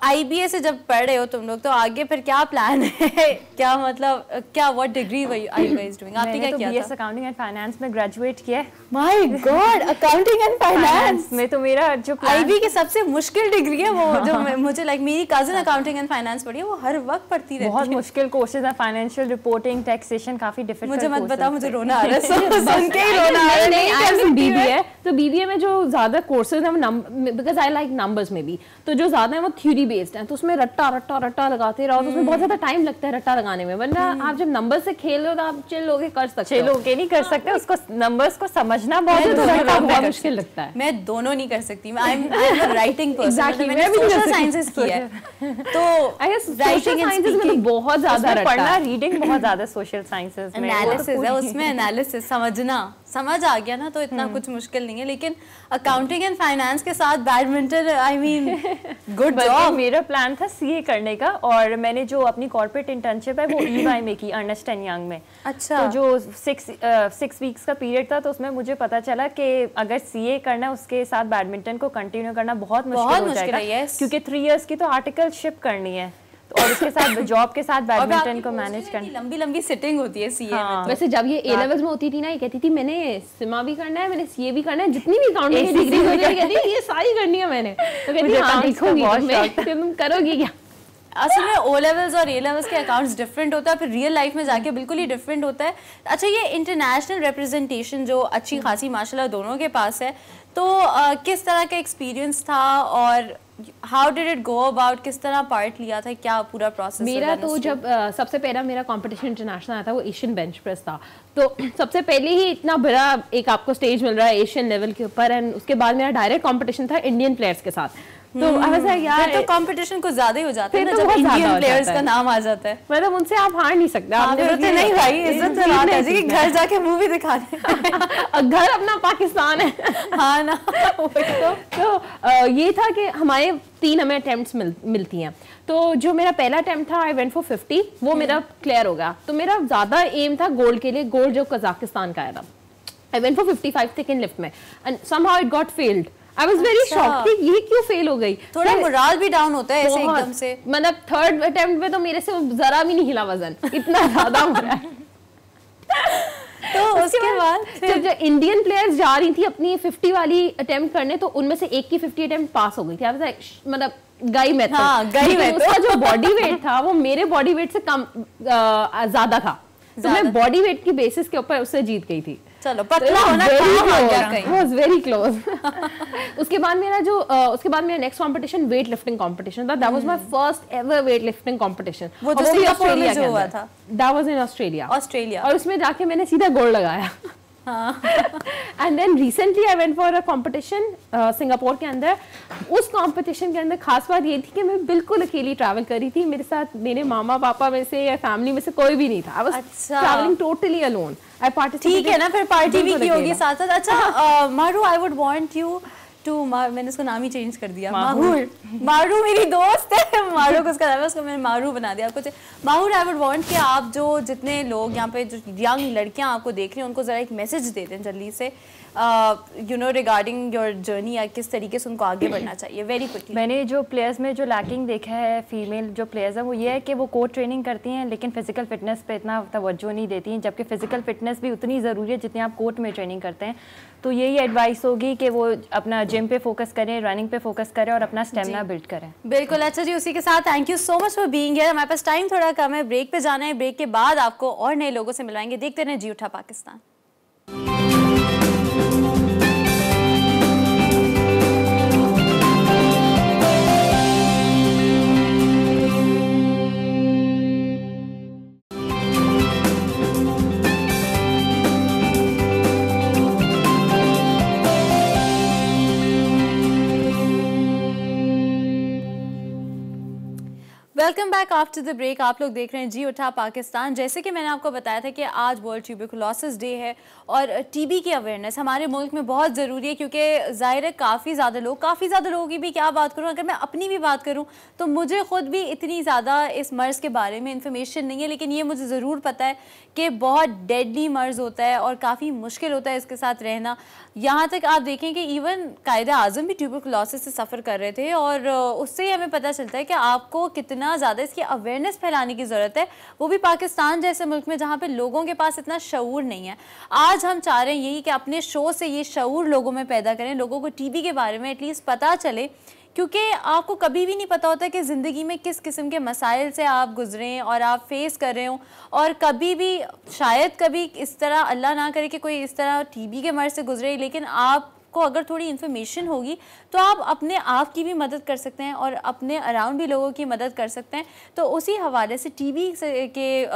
IBA से जब पढ़ रहे हो तुम लोग, तो आगे फिर क्या प्लान है? क्या मतलब क्या what degree are you guys doing? आपने क्या किया था? BS अकाउंटिंग एंड फाइनेंस में ग्रेजुएट किया है। My god, accounting and finance में तो मेरा जो IB की सबसे मुश्किल डिग्री है वो, जो मुझे लाइक मेरी कजिन अकाउंटिंग एंड फाइनेंस पढ़ी है, वो हर वक्त पढ़ती रहती है। बहुत मुश्किल कोर्सेज है, फाइनेंशियल रिपोर्टिंग, टैक्सेशन, काफी डिफिकल्ट। मुझे मत बताओ, मुझे रोना आ रहा है सुन के ही रोना आ रहा है। BBA तो BBA में जो ज्यादा कोर्सेज हैं वो बिकॉज आई लाइक नंबर्स में भी, तो जो ज्यादा है वो थ्योरी बेस्ड है, तो उसमें रट्टा रट्टा रट्टा लगाते रहो, तो उसमें बहुत ज्यादा टाइम लगता है रट्टा लगाने में। वरना आप जब नंबर से खेल रहे हो तो आप चिल होके कर सकते हो। चिल होके नहीं कर सकते, उसको नंबर्स को समझना बहुत मुश्किल लगता है। मैं दोनों नहीं कर सकती, मैं आई एम राइटिंग पर्सन, मैंने सोशल साइंसेस किया है, तो I guess writing and speaking में बहुत ज्यादा पढ़ना, रीडिंग बहुत ज्यादा सोशल साइंसेस में एनालिसिस है, उसमें एनालिसिस समझ आ गया ना, तो इतना कुछ मुश्किल नहीं है। लेकिन अकाउंटिंग एंड फाइनेंस के साथ badminton, I mean good job. मेरा प्लान था CA करने का और मैंने जो अपनी कॉर्पोरेट इंटर्नशिप है वो EY में की, अर्नेस्ट एंड यंग में। अच्छा। तो जो 6 वीक्स का पीरियड था, तो उसमें मुझे पता चला कि अगर CA करना है उसके साथ बैडमिंटन को कंटिन्यू करना बहुत मुश्किल हो जाएगा, क्योंकि 3 इयर्स की तो आर्टिकलशिप करनी है और उसके साथ जॉब के साथ बैडमिंटन को मैनेज करना। लंबी लंबी सिटिंग होती है CA में। वैसे जब ये A लेवल्स में होती थी ना, ये कहती थी मैंने सिमा भी करना है, मैंने CA भी करना है, जितनी भी अकाउंटिंग की डिग्री होती है कहती ये सारी करनी है मैंने। तो कहती हां देखूंगी, तुम करोगी क्या? असल में O लेवल्स और A लेवल्स के अकाउंट्स डिफरेंट होता है, फिर रियल लाइफ में जाके बिल्कुल ही डिफरेंट होता है। अच्छा, ये इंटरनेशनल रिप्रेजेंटेशन जो अच्छी खासी माशाल्लाह दोनों के पास है, तो किस तरह का एक्सपीरियंस था और how did it go about, किस तरह पार्ट लिया था, क्या पूरा प्रोसेस? मेरा तो जब सबसे पहला मेरा कंपटीशन इंटरनेशनल आया था वो एशियन बेंच प्रेस था, तो सबसे पहले ही इतना बड़ा एक आपको स्टेज मिल रहा है एशियन लेवल के ऊपर, एंड उसके बाद मेरा डायरेक्ट कंपटीशन था इंडियन प्लेयर्स के साथ। तो यार तो कंपटीशन कुछ ज्यादा ही हो जाता है ना जब इंडियन प्लेयर्स का नाम आ जाता है, मतलब उनसे आप हार नहीं सकते। आप नहीं भाई, इज्जत से बात है कि घर जाके मूवी दिखा दे, घर अपना पाकिस्तान है। हाँ ना। तो ये था कि हमारे 3 हमें अटेम्प्ट्स मिलती हैं, तो जो मेरा पहला अटेम्प्ट था आई वेंट फॉर 50, वो मेरा क्लियर हो गया। तो मेरा ज्यादा एम था गोल्ड के लिए, गोल्ड जो कजाकिस्तान का आया था। I went for 55 second lift में and somehow it got failed. I was very shocked कि ये क्यों फेल हो गई। थोड़ा मोरल भी डाउन होता है ऐसे एकदम से। मतलब 3rd अटेम्प्ट में तो मेरे से जरा भी नहीं हिला वजन, इतना ज्यादा हो रहा है। तो उसके बात जब इंडियन प्लेयर्स जा रही थी अपनी 50 वाली अटेम्प्ट करने, तो उनमें से एक की 50 अटेम्प्ट पास हो गई थी। मतलब गई मैं तो, हाँ, गई मैं उसका जो बॉडी वेट था वो मेरे बॉडी वेट से कम ज्यादा था, तो मैं बॉडी वेट की बेसिस के ऊपर उससे जीत गई थी। चलो पतला होना वाज वेरी क्लोज। उसके बाद मेरा next competition weight lifting competition था। That was my first ever weight lifting competition. वो जो सिंगापुर में जो हुआ था, दैट वाज इन ऑस्ट्रेलिया। और उसमें जाके मैंने सीधा गोल्ड लगाया। And then recently I went for a competition Singapore के अंदर। उस कंपटीशन के अंदर खास बात ये थी कि मैं बिल्कुल अकेली ट्रैवल कर रही थी, मेरे साथ मेरे मामा पापा में से या फैमिली में से कोई भी नहीं था। I was travelling totally alone. I participated. ठीक है ना, फिर पार्टी भी की होगी साथ साथ। अच्छा Maru, I would want you to, मैंने उसका नाम ही चेंज कर दिया, मारू मेरी दोस्त है, मारू को उसका नाम है, उसको मैंने मारू बना दिया कुछ। मारू, आई वुड वांट कि आप जो जितने लोग यहाँ पे जो यंग लड़कियाँ आपको देख रही हैं उनको ज़रा एक मैसेज दे दें जल्दी से, you know regarding your journey, या किस तरीके से उनको आगे बढ़ना चाहिए, वेरी क्विकली। मैंने जो प्लेयर्स में जो लैकिंग देखा है फीमेल जो प्लेयर्स हैं वो ये है कि वो कोर्ट ट्रेनिंग करती हैं लेकिन फिजिकल फिटनेस पे इतना तवज्जो नहीं देती हैं, जबकि फिजिकल फिटनेस भी उतनी ज़रूरी है जितनी आप कोर्ट में ट्रेनिंग करते हैं। तो यही एडवाइस होगी कि वो अपना जिम पे फोकस करें, रनिंग पे फोकस करें और अपना स्टेमिना बिल्ड करें। बिल्कुल। अच्छा जी, उसी के साथ thank you so much for being here. हमारे पास टाइम थोड़ा कम है, ब्रेक पे जाना है, ब्रेक के बाद आपको और नए लोगों से मिलाएंगे। देखते रहें जी उठा Pakistan. Welcome back after the break. आप लोग देख रहे हैं जी उठा पाकिस्तान। जैसे कि मैंने आपको बताया था कि आज वर्ल्ड ट्यूबरकुलोसिस डे है और टीबी की अवेयरनेस हमारे मुल्क में बहुत ज़रूरी है, क्योंकि ज़ाहिर है काफ़ी ज़्यादा लोगों की भी क्या बात करूँ, अगर मैं अपनी भी बात करूँ तो मुझे ख़ुद भी इतनी ज़्यादा इस मर्ज़ के बारे में इंफॉर्मेशन नहीं है, लेकिन ये मुझे ज़रूर पता है कि बहुत डेडली मर्ज़ होता है और काफ़ी मुश्किल होता है इसके साथ रहना। यहाँ तक आप देखें कि इवन कायदे आज़म भी ट्यूबरकुलोसिस से सफ़र कर रहे थे और उससे ही हमें पता चलता है कि आपको कितना ज़्यादा इसकी अवेयरनेस फैलाने की ज़रूरत है, वो भी पाकिस्तान जैसे मुल्क में जहाँ पे लोगों के पास इतना शऊर नहीं है। आज हम चाह रहे हैं यही कि अपने शो से ये शऊर लोगों में पैदा करें, लोगों को टीबी के बारे में एटलीस्ट पता चले, क्योंकि आपको कभी भी नहीं पता होता कि ज़िंदगी में किस किस्म के मसाइल से आप गुजरें और आप फेस कर रहे हो, और कभी भी शायद कभी इस तरह अल्लाह ना करे कि कोई इस तरह टीबी के मर्ज़ से गुजरे, लेकिन आपको अगर थोड़ी इन्फॉर्मेशन होगी तो आप अपने आप की भी मदद कर सकते हैं और अपने अराउंड भी लोगों की मदद कर सकते हैं। तो उसी हवाले से टीबी के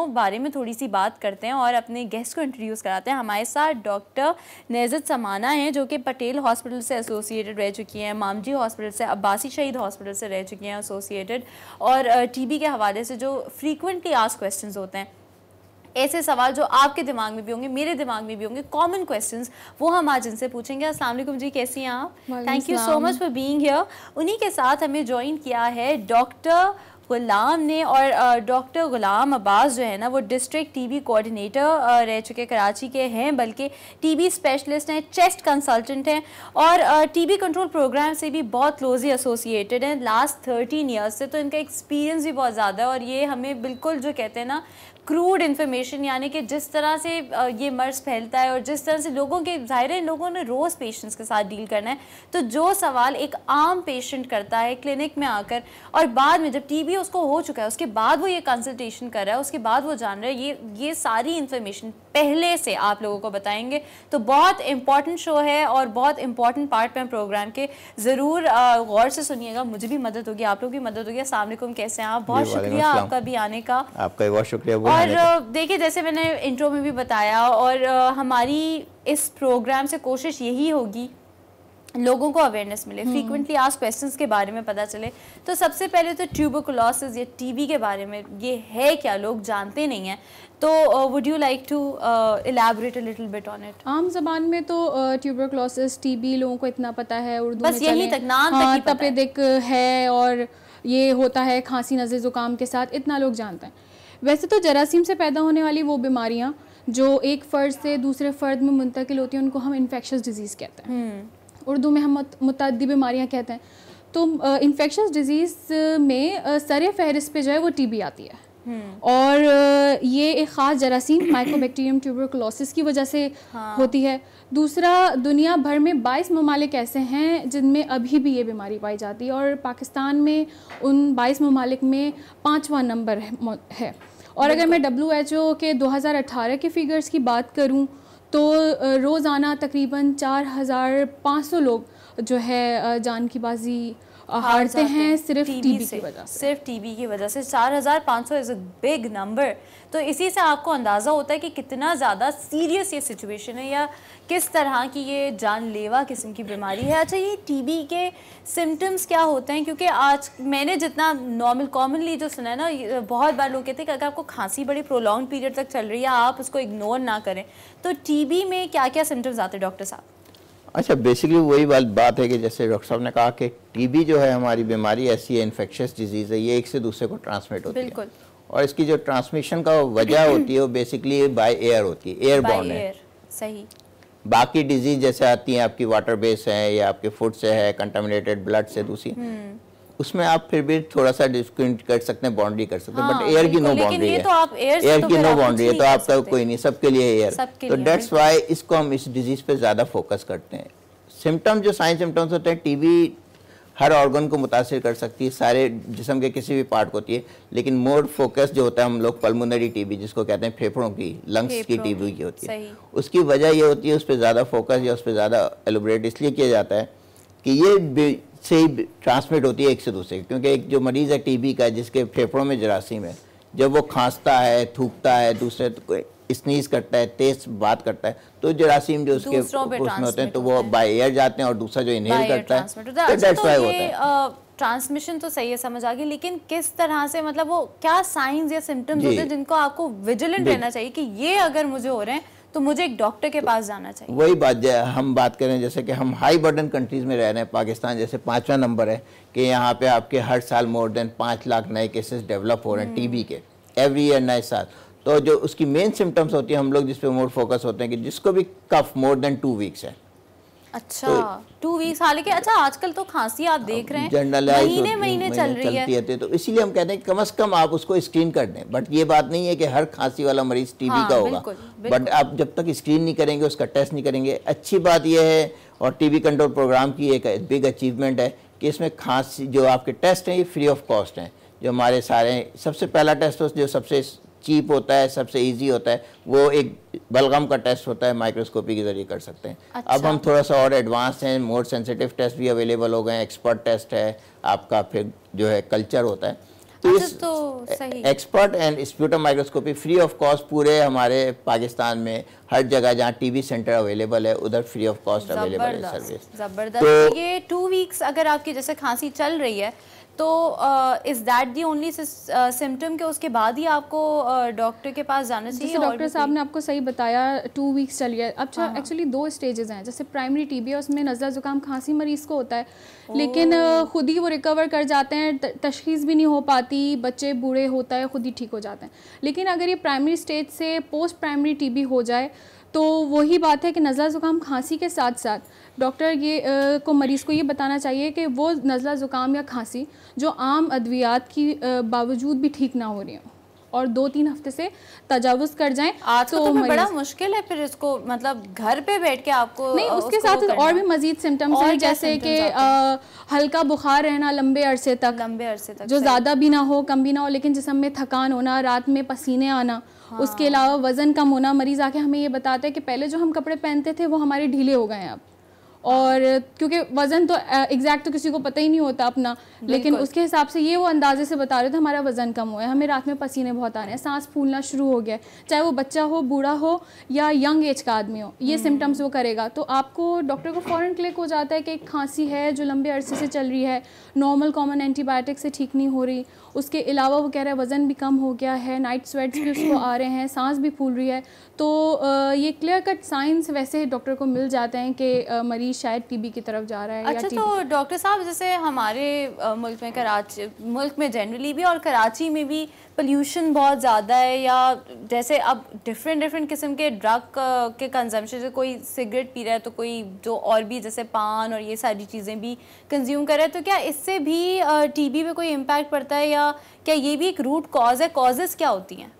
बारे में थोड़ी सी बात करते हैं और अपने गेस्ट को इंट्रोड्यूस कराते हैं। हमारे साथ डॉक्टर नेज़त समाना हैं जो कि पटेल हॉस्पिटल से एसोसिएटेड रह चुकी हैं, मामजी हॉस्पिटल से, अब्बासी शहीद हॉस्पिटल से रह चुकी हैं एसोसिएटेड, और टीबी के हवाले से जो फ्रीक्वेंटली आस्क्ड क्वेश्चंस होते हैं, ऐसे सवाल जो आपके दिमाग में भी होंगे, मेरे दिमाग में भी होंगे, कॉमन क्वेश्चंस, वो हम आज इनसे पूछेंगे। अस्सलाम वालेकुम जी, कैसी हैं आप? Thank you so much for being here. उन्हीं के साथ हमें ज्वाइन किया है डॉक्टर गुलाम ने, और डॉक्टर गुलाम अब्बास जो है ना वो डिस्ट्रिक्ट टीबी कोऑर्डिनेटर रह चुके कराची के हैं, बल्कि टीबी स्पेशलिस्ट हैं, चेस्ट कंसल्टेंट हैं और टीबी कंट्रोल प्रोग्राम से भी बहुत क्लोजली एसोसिएटेड हैं लास्ट 13 ईयर्स से। तो इनका एक्सपीरियंस भी बहुत ज़्यादा है और ये हमें बिल्कुल जो कहते हैं ना क्रूड इन्फॉर्मेशन, यानी कि जिस तरह से ये मर्ज़ फैलता है और जिस तरह से लोगों के, ज़ाहिर है लोगों ने रोज़ पेशेंट्स के साथ डील करना है, तो जो सवाल एक आम पेशेंट करता है क्लिनिक में आकर और बाद में जब टीबी उसको हो चुका है उसके बाद वो ये कंसल्टेशन कर रहा है, उसके बाद वो जान रहा है, ये सारी इन्फॉर्मेशन पहले से आप लोगों को बताएंगे। तो बहुत इंपॉर्टेंट शो है और बहुत इंपॉर्टेंट पार्ट में प्रोग्राम के, ज़रूर गौर से सुनिएगा, मुझे भी मदद होगी, आप लोग की मदद होगी। अस्सलाम वालेकुम, कैसे हैं आप? बहुत शुक्रिया आपका भी आने का। आपका बहुत शुक्रिया। और देखिए जैसे मैंने इंट्रो में भी बताया, और हमारी इस प्रोग्राम से कोशिश यही होगी लोगों को अवेयरनेस मिले, फ्रीक्वेंटली आस्क्ड क्वेश्चंस के बारे में पता चले। तो सबसे पहले तो ट्यूबरकुलोसिस या टीबी के बारे में ये है क्या, लोग जानते नहीं हैं, तो would you like to elaborate a little bit on it? आम ज़बान में तो ट्यूबरकुलोसिस टीबी लोगों को इतना पता है, उर्दू बस यही तक, नाम तक ही पता है। तपेदिक है और ये होता है खांसी नज़ले ज़ुकाम के साथ, इतना लोग जानते हैं। वैसे तो जरासीम से पैदा होने वाली वो बीमारियां जो एक फ़र्द से दूसरे फ़र्द में मुंतकिल होती हैं उनको हम इन्फेक्शस डिजीज़ कहते हैं, उर्दू में हम मुतअद्दी बीमारियां कहते हैं। तो इन्फेक्शस डिजीज़ में सर फहरिस्त पे जो है वो टीबी आती है। और ये एक ख़ास जरासीम माइकोबैक्टीरियम ट्यूबरकुलोसिस की वजह से होती है। दूसरा, दुनिया भर में 22 ममालिक ऐसे हैं जिनमें अभी भी ये बीमारी पाई जाती है और पाकिस्तान में उन 22 ममालिक में 5वां नंबर है। और अगर मैं WHO के 2018 के फिगर्स की बात करूं तो रोज़ाना तकरीबन 4500 लोग जो है जान की बाजी हारते हैं सिर्फ टीबी की वजह से। सिर्फ टीबी की वजह से 4500 इज़ अ बिग नंबर। तो इसी से आपको अंदाज़ा होता है कि कितना ज़्यादा सीरियस ये सिचुएशन है या किस तरह की ये जानलेवा किस्म की बीमारी है। अच्छा, ये टीबी के सिम्टम्स क्या होते हैं? क्योंकि आज मैंने जितना कॉमनली जो सुना है ना, बहुत बार लोग कहते हैं कि अगर आपको खांसी बड़ी प्रोलॉन्ग पीरियड तक चल रही है, आप उसको इग्नोर ना करें। तो टीबी में क्या क्या सिम्टम्स आते हैं डॉक्टर साहब? अच्छा, बेसिकली वही बात है कि जैसे डॉक्टर साहब ने कहा कि टीबी जो है हमारी बीमारी ऐसी है, इन्फेक्शियस डिजीज़ है, ये एक से दूसरे को ट्रांसमिट होती है। और इसकी जो ट्रांसमिशन का वजह होती है वो बेसिकली बाय एयर होती है, एयरबॉर्न है। सही। बाकी डिजीज जैसे आती हैं आपकी वाटर बेस है या आपके फूड से है, कंटामिनेटेड ब्लड से दूसरी, उसमें आप फिर भी थोड़ा सा डिस्क्रिमिनेट कर सकते हैं, बाउंड्री कर सकते हैं, बट एयर की नो बाउंड्री है। एयर की नो बाउंड्री है, तो आपका कोई नहीं, सबके लिए एयर। तो डेट्स वाई इसको हम इस डिजीज पे ज्यादा फोकस करते हैं। सिम्टम जो साइन सिम्टम्स होते हैं, टीबी हर ऑर्गन को मुतासिर कर सकती है, सारे जिस्म के किसी भी पार्ट को होती है, लेकिन मोर फोकस जो होता है हम लोग पल्मोनरी टीबी जिसको कहते हैं, फेफड़ों की, लंग्स की टीबी की होती है, उसकी वजह ये होती है, उस पर ज़्यादा फोकस या उस पर ज़्यादा एलोबरेट इसलिए किया जाता है कि ये से ही ट्रांसमिट होती है एक से दूसरे, क्योंकि एक जो मरीज़ है टीबी का जिसके फेफड़ों में जरासीम है, जब वो खांसता है, थूकता है, दूसरे स्नीज करता है, तेज बात करता है, तो जरासीम जो उसके उसमें होते हैं तो वो बाय एयर जाते हैं और दूसरा जो इनहेल करता है तो दैट्स व्हाई होता है। ट्रांसमिशन तो सही है, समझ आ गई, लेकिन किस तरह से, मतलब वो क्या साइंस या सिम्टम्स होते हैं जिनको आपको विजिलेंट रहना चाहिए कि ये अगर मुझे हो रहे हैं तो मुझे एक डॉक्टर के पास जाना चाहिए? वही बात हम बात करें, जैसे कि हम हाई बर्डन कंट्रीज में रह रहे हैं, पाकिस्तान जैसे 5वां नंबर है कि यहाँ पे आपके हर साल मोर देन 5 लाख नए केसेस डेवलप हो रहे हैं टीबी के, एवरी ईयर नए साल। तो जो उसकी मेन सिम्टम्स होती है हम लोग जिस पे मोर फोकस होते हैं कि जिसको भी कफ मोर देन 2 वीक्स है। अच्छा, 2 वीक्स। हालांकि अच्छा आजकल तो खांसी आप देख रहे हैं महीने चल रही है, तो इसीलिए हम कहते हैं कि कम से कम आप उसको स्क्रीन कर दें। बट ये बात नहीं है कि हर खांसी वाला मरीज टीबी का होगा, बट आप जब तक स्क्रीन नहीं करेंगे, उसका टेस्ट नहीं करेंगे। अच्छी बात यह है, और टीबी कंट्रोल प्रोग्राम की एक बिग अचीवमेंट है कि इसमें खांसी जो आपके टेस्ट हैं ये फ्री ऑफ कॉस्ट हैं। जो हमारे सारे सबसे पहला टेस्ट जो सबसे चीप होता है, सबसे इजी होता है, वो एक बलगम का टेस्ट होता है, माइक्रोस्कोपी के जरिए कर सकते हैं। अच्छा। अब हम थोड़ा सा और एडवांस हैं, मोर सेंसिटिव टेस्ट भी अवेलेबल हो गए हैं, एक्सपर्ट टेस्ट है आपका, फिर जो है कल्चर होता है। तो इस expert and sputum microscopy free of cost पूरे हमारे पाकिस्तान में हर जगह जहाँ टीबी सेंटर अवेलेबल है उधर फ्री ऑफ कॉस्ट अवेलेबल है सर्विस। जबरदस्त। तो ये 2 वीक्स अगर आपकी जैसे खांसी चल रही है तो is that the only symptom के उसके बाद ही आपको डॉक्टर के पास जाना चाहिए? डॉक्टर साहब ने आपको सही बताया 2 वीक्स चल गया। अच्छा, एक्चुअली 2 स्टेजेस हैं। जैसे प्राइमरी टीबी है, उसमें नज़ला ज़ुकाम खांसी मरीज़ को होता है, लेकिन खुद ही वो रिकवर कर जाते हैं, तशखीस भी नहीं हो पाती, बच्चे बूढ़े होता है, खुद ही ठीक हो जाते हैं। लेकिन अगर ये प्राइमरी स्टेज से पोस्ट प्राइमरी टीबी हो जाए तो वही बात है कि नज़ला ज़ुकाम खांसी के साथ साथ डॉक्टर ये को मरीज़ को ये बताना चाहिए कि वो नज़ला ज़ुकाम या खांसी जो आम अद्वियात की बावजूद भी ठीक ना हो रही हो और 2-3 हफ्ते से तजावुज़ कर जाएं। आज तो बड़ा मुश्किल है फिर इसको, मतलब घर पे बैठ के आपको नहीं, उसके साथ और भी मज़ीद सिम्टम्स हैं, जैसे कि हल्का बुखार रहना लंबे अरसे तक जो ज़्यादा भी ना हो कम भी ना हो, लेकिन जिस्म में थकान होना, रात में पसीने आना। हाँ। उसके अलावा वज़न कम होना। मरीज़ आके हमें ये बताते हैं कि पहले जो हम कपड़े पहनते थे वो हमारे ढीले हो गए हैं अब, और क्योंकि वज़न तो एग्जैक्ट तो किसी को पता ही नहीं होता अपना, लेकिन उसके हिसाब से ये वो अंदाजे से बता रहे थे हमारा वज़न कम हुआ है, हमें रात में पसीने बहुत आ रहे हैं, सांस फूलना शुरू हो गया है, चाहे वो बच्चा हो, बूढ़ा हो या यंग एज का आदमी हो, ये सिम्टम्स वो करेगा तो आपको डॉक्टर को फ़ौरन क्लिक हो जाता है कि एक खांसी है जो लंबे अरसे से चल रही है, नॉर्मल कॉमन एंटीबायोटिक से ठीक नहीं हो रही। उसके अलावा वो कह रहा है वज़न भी कम हो गया है, नाइट स्वेट्स भी उसको आ रहे हैं, सांस भी फूल रही है। तो ये क्लियर कट साइंस वैसे डॉक्टर को मिल जाते हैं कि मरीज मरीज शायद टीबी की तरफ जा रहा है। अच्छा, तो डॉक्टर साहब जैसे हमारे मुल्क में, कराची मुल्क में जनरली भी और कराची में भी पोल्यूशन बहुत ज़्यादा है, या जैसे अब डिफरेंट किस्म के ड्रग के कंजम्पशन, जैसे कोई सिगरेट पी रहा है तो कोई जो और भी जैसे पान और ये सारी चीज़ें भी कंज्यूम कर रहा है, तो क्या इससे भी टीबी पे कोई इम्पैक्ट पड़ता है, या क्या ये भी एक रूट कॉज है? कॉजेज़ क्या होती हैं?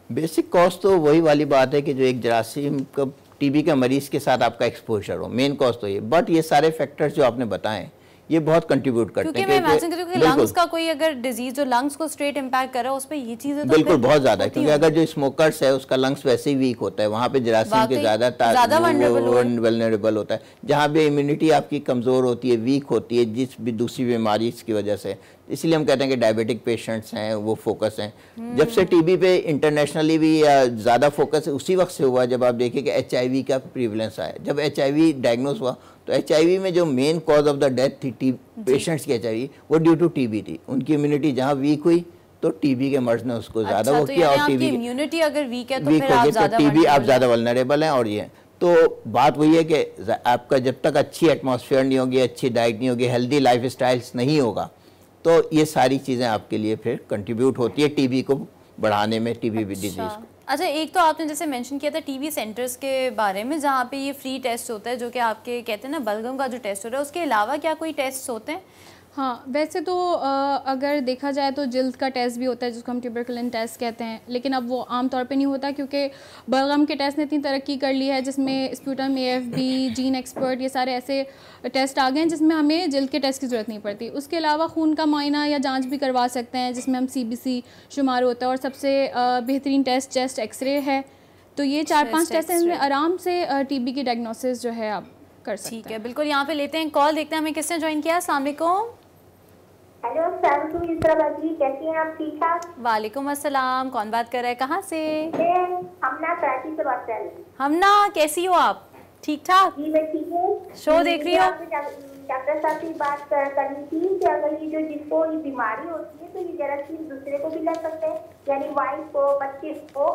बेसिक कॉज तो वही वाली बात है कि जो एक जरासीम का टीबी के मरीज़ के साथ आपका एक्सपोजर हो, मेन कॉज तो ये। बट ये सारे फैक्टर्स जो आपने बताएं ये बहुत कंट्रीब्यूट करते हैं, क्योंकि मैं इमेजिन करती हूं कि लंग्स का कोई अगर डिजीज जो लंग्स को स्ट्रेट इम्पैक्ट कर रहा है, उस पे ये चीजें तो बिल्कुल बहुत ज्यादा है, क्योंकि अगर जो स्मोकर्स है उसका लंग्स वैसे ही वीक होता है, वहाँ पे जरासीम के ज्यादा वल्नरेबल होता है। जहाँ पे इम्यूनिटी आपकी कमजोर होती है, वीक होती है, जिस भी दूसरी बीमारी की वजह से, इसलिए हम कहते हैं कि डायबिटिक पेशेंट्स हैं वो फोकस हैं। जब से टीबी पे इंटरनेशनली भी ज़्यादा फोकस उसी वक्त से हुआ जब आप देखिए कि HIV का प्रीवलेंस आया। जब HIV डायग्नोस हुआ तो HIV में जो main cause of the death थी पेशेंट्स की HIV, वो ड्यू टू टीबी थी। उनकी इम्यूनिटी जहाँ वीक हुई तो टीबी के मर्ज ने उसको ज़्यादा वो किया, और टीबी इम्यूनिटी अगर वीक है तो फिर आप टीबी आप ज़्यादा वल्नरेबल हैं। और ये तो बात वही है कि आपका जब तक अच्छी एटमॉस्फेयर नहीं होगी, अच्छी डाइट नहीं होगी, हेल्दी लाइफ स्टाइल्स नहीं होगा, तो ये सारी चीज़ें आपके लिए फिर कंट्रीब्यूट होती है टीबी को बढ़ाने में, टीबी डिजीज़ को। अच्छा, एक तो आपने जैसे मेंशन किया था टीबी सेंटर्स के बारे में, जहाँ पे ये फ्री टेस्ट होता है, जो कि आपके कहते हैं ना बलगम का जो टेस्ट हो रहा है, उसके अलावा क्या कोई टेस्ट होते हैं? हाँ, वैसे तो अगर देखा जाए तो जिल्द का टेस्ट भी होता है जिसको हम ट्यूबरकुलिन टेस्ट कहते हैं, लेकिन अब वो आम तौर पे नहीं होता क्योंकि बलगम के टेस्ट ने इतनी तरक्की कर ली है, जिसमें स्प्यूटम, AFB, जीन एक्सपर्ट, ये सारे ऐसे टेस्ट आ गए हैं जिसमें हमें जिल्द के टेस्ट की ज़रूरत नहीं पड़ती। उसके अलावा खून का मुआयना या जांच भी करवा सकते हैं, जिसमें हम CBC शुमार होता है, और सबसे बेहतरीन टेस्ट चेस्ट एक्सरे है। तो ये 4-5 टेस्ट हैं जिनमें आराम से TB की डायग्नोसिस जो है आप कर सकते हैं। ठीक है, बिल्कुल। यहाँ पे लेते हैं कॉल, देखते हैं हमें किसने ज्वाइन किया। अस्सलाम वालेकुम। हेलो कैसी हैं आप? ठीक ठाक। वालेकुम अस्सलाम। कौन बात कर रहा है, कहाँ से? हमना कराची से बात कर रही हूँ। हमना, कैसी हो आप? ठीक ठाक? जी मैं ठीक हूँ। शो देख रही हो? डॉक्टर साहब से बात करनी थी कि अगर ये जो जिसको ये बीमारी होती है तो ये जरासीम दूसरे को भी लग सकते हैं, यानी वाइफ को, बच्चे को,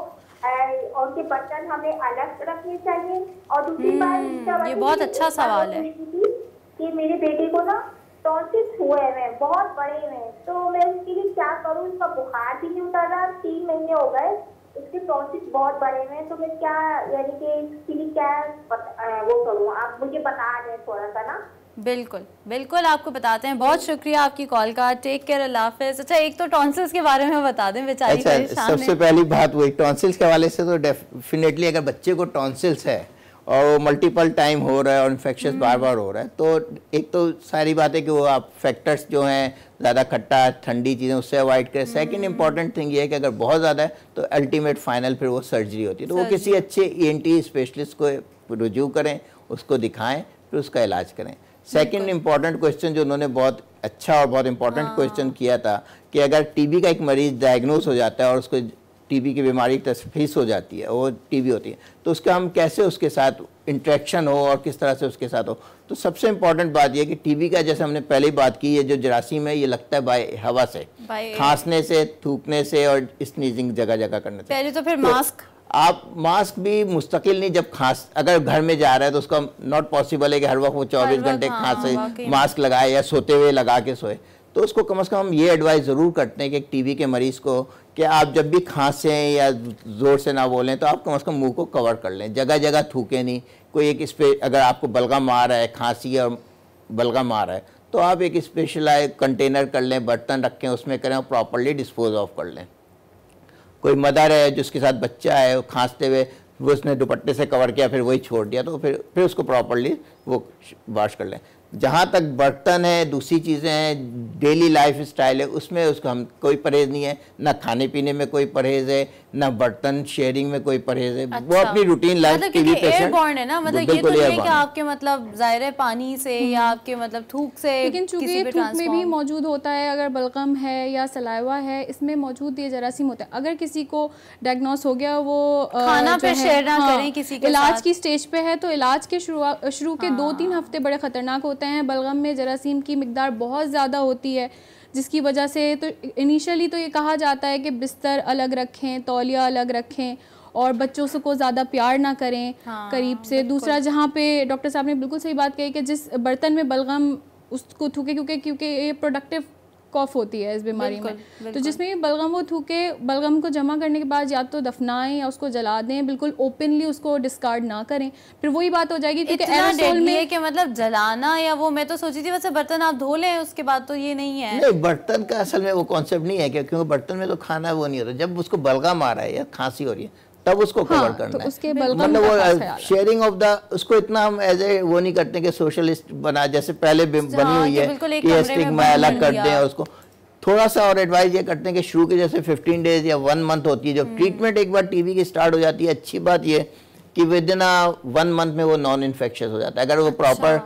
और के बर्तन हमें अलग रखने चाहिए। और दूसरी बात, ये बहुत अच्छा सवाल है कि मेरे बेटे को ना टॉन्सिल्स हुए हैं, बहुत बड़े हैं, तो मैं उसके लिए क्या करूँ? उसका बुखार भी नहीं उतर रहा, 3 महीने हो गए, उसके टॉन्सिल्स बहुत बड़े हैं, तो मैं क्या, यानी कि इसके लिए क्या वो करूँ? आप मुझे बता दें थोड़ा सा ना। बिल्कुल बिल्कुल, आपको बताते हैं। बहुत शुक्रिया आपकी कॉल का, टेक केयर, अल्लाह हाफिज़। अच्छा, एक तो टॉन्सिल्स के बारे में बता दें, बेचारी परेशान है। सबसे पहली बात वही टॉन्सिल्स के हवाले से, तो डेफिनेटली अगर बच्चे को टॉन्सिल्स है और वो मल्टीपल टाइम हो रहा है और इन्फेक्शन बार बार हो रहा है, तो एक तो सारी बात है कि वो आप फैक्टर्स जो हैं ज़्यादा खट्टा ठंडी चीज़ें उससे अवॉइड करें। सेकंड इंपॉर्टेंट थिंग ये है कि अगर बहुत ज़्यादा है तो अल्टीमेट फाइनल फिर वो सर्जरी होती है, तो वो किसी अच्छे ENT स्पेशलिस्ट को रुजू करें, उसको दिखाएं, फिर उसका इलाज करें। सेकंड इंपॉर्टेंट क्वेश्चन जो उन्होंने बहुत अच्छा और बहुत इंपॉर्टेंट क्वेश्चन किया था कि अगर टीबी का एक मरीज डायग्नोस हो जाता है और उसको टीबी की बीमारी तशख़ीस हो जाती है, वो टीबी होती है, तो उसका हम कैसे उसके साथ इंटरेक्शन हो और किस तरह से उसके साथ हो। तो सबसे इम्पॉर्टेंट बात यह कि टीबी का, जैसे हमने पहले ही बात की, ये जो जरासीम है ये लगता है बाय हवा से, खांसने से, थूकने से और स्नीजिंग जगह जगह करने से। पहले तो फिर मास्क, आप मास्क भी मुस्तकिल नहीं, जब खांस अगर घर में जा रहा है तो उसका नॉट पॉसिबल है कि हर वक्त वो 24 घंटे खांसे, मास्क लगाए या सोते हुए लगा के सोए। तो उसको कम से कम हम ये एडवाइस ज़रूर करते हैं कि टीबी के मरीज़ को कि आप जब भी खांसें या ज़ोर से ना बोलें तो आप कम से कम मुंह को कवर कर लें, जगह जगह थूकें नहीं। कोई एक अगर आपको बलगम आ रहा है, खांसी और बलगम आ रहा है, तो आप एक स्पेशलाइज कंटेनर कर लें, बर्तन रखें, उसमें करें और प्रॉपर्ली डिस्पोज ऑफ कर लें। कोई मदर है जिसके साथ बच्चा है, वो खांसते हुए वो उसने दुपट्टे से कवर किया, फिर वही छोड़ दिया, तो फिर उसको प्रॉपर्ली वो वॉश कर लें। जहाँ तक बर्तन है, दूसरी चीज़ें हैं, डेली लाइफ स्टाइल है, उसमें उसका हम कोई परहेज़ नहीं है, ना खाने पीने में कोई परहेज़ है, ना बर्तन शेयरिंग में कोई परहेज़ है। अच्छा। वो अपनी रूटीन लाइफ की भी एयरबॉर्न है ना, मतलब ये तो नहीं है कि आपके मतलब ज़ाहिर है पानी से या आपके मतलब थूक से, लेकिन चूंकि थूक में भी मौजूद होता है, अगर बलगम है या सलाइवा है, इसमें मौजूद ये जरासीम होता है। अगर किसी को डायग्नोस हो गया, वो खाना पे शेयर ना करें किसी के साथ, इलाज की स्टेज पे है, तो इलाज के शुरू के 2-3 हफ्ते बड़े ख़तरनाक होते हैं। बलगम में जरासीम की मिकदार बहुत ज़्यादा होती है, जिसकी वजह से तो इनिशियली तो ये कहा जाता है कि बिस्तर अलग रखें, तौलिया अलग रखें, और बच्चों से को ज़्यादा प्यार ना करें करीब से। दूसरा, जहाँ पे डॉक्टर साहब ने बिल्कुल सही बात कही कि जिस बर्तन में बलगम उसको थूके, क्योंकि ये प्रोडक्टिव कॉफ होती है इस बीमारी में, तो जिसमें ये बलगम वो थूके, बलगम को जमा करने के बाद या तो दफनाएं या उसको जला दें, बिल्कुल ओपनली उसको डिस्कार्ड ना करें, फिर वही बात हो जाएगी। क्योंकि एरोसोल में कि मतलब जलाना या वो, मैं तो सोची थी वैसे बर्तन आप धो लें उसके बाद, तो ये नहीं है। नहीं, बर्तन का असल में वो कॉन्सेप्ट नहीं है, क्योंकि बर्तन में तो खाना वो नहीं होता। जब उसको बलगम आ रहा है या खांसी हो रही है तब उसको कवर करना है। उसके मतलब वो शेयरिंग ऑफ द, उसको इतना हम एज ए वो नहीं करते कि सोशलिस्ट बना जैसे पहले बनी हुई है कि स्टिग्मा अलग कर दें। उसको थोड़ा सा और एडवाइस ये करते हैं कि शुरू के जैसे 15 डेज या 1 मंथ होती है, जब ट्रीटमेंट एक बार टीबी की स्टार्ट हो जाती है, अच्छी बात ये कि विद इन 1 मंथ में वो नॉन इन्फेक्शियस हो जाता है। अगर वो प्रॉपर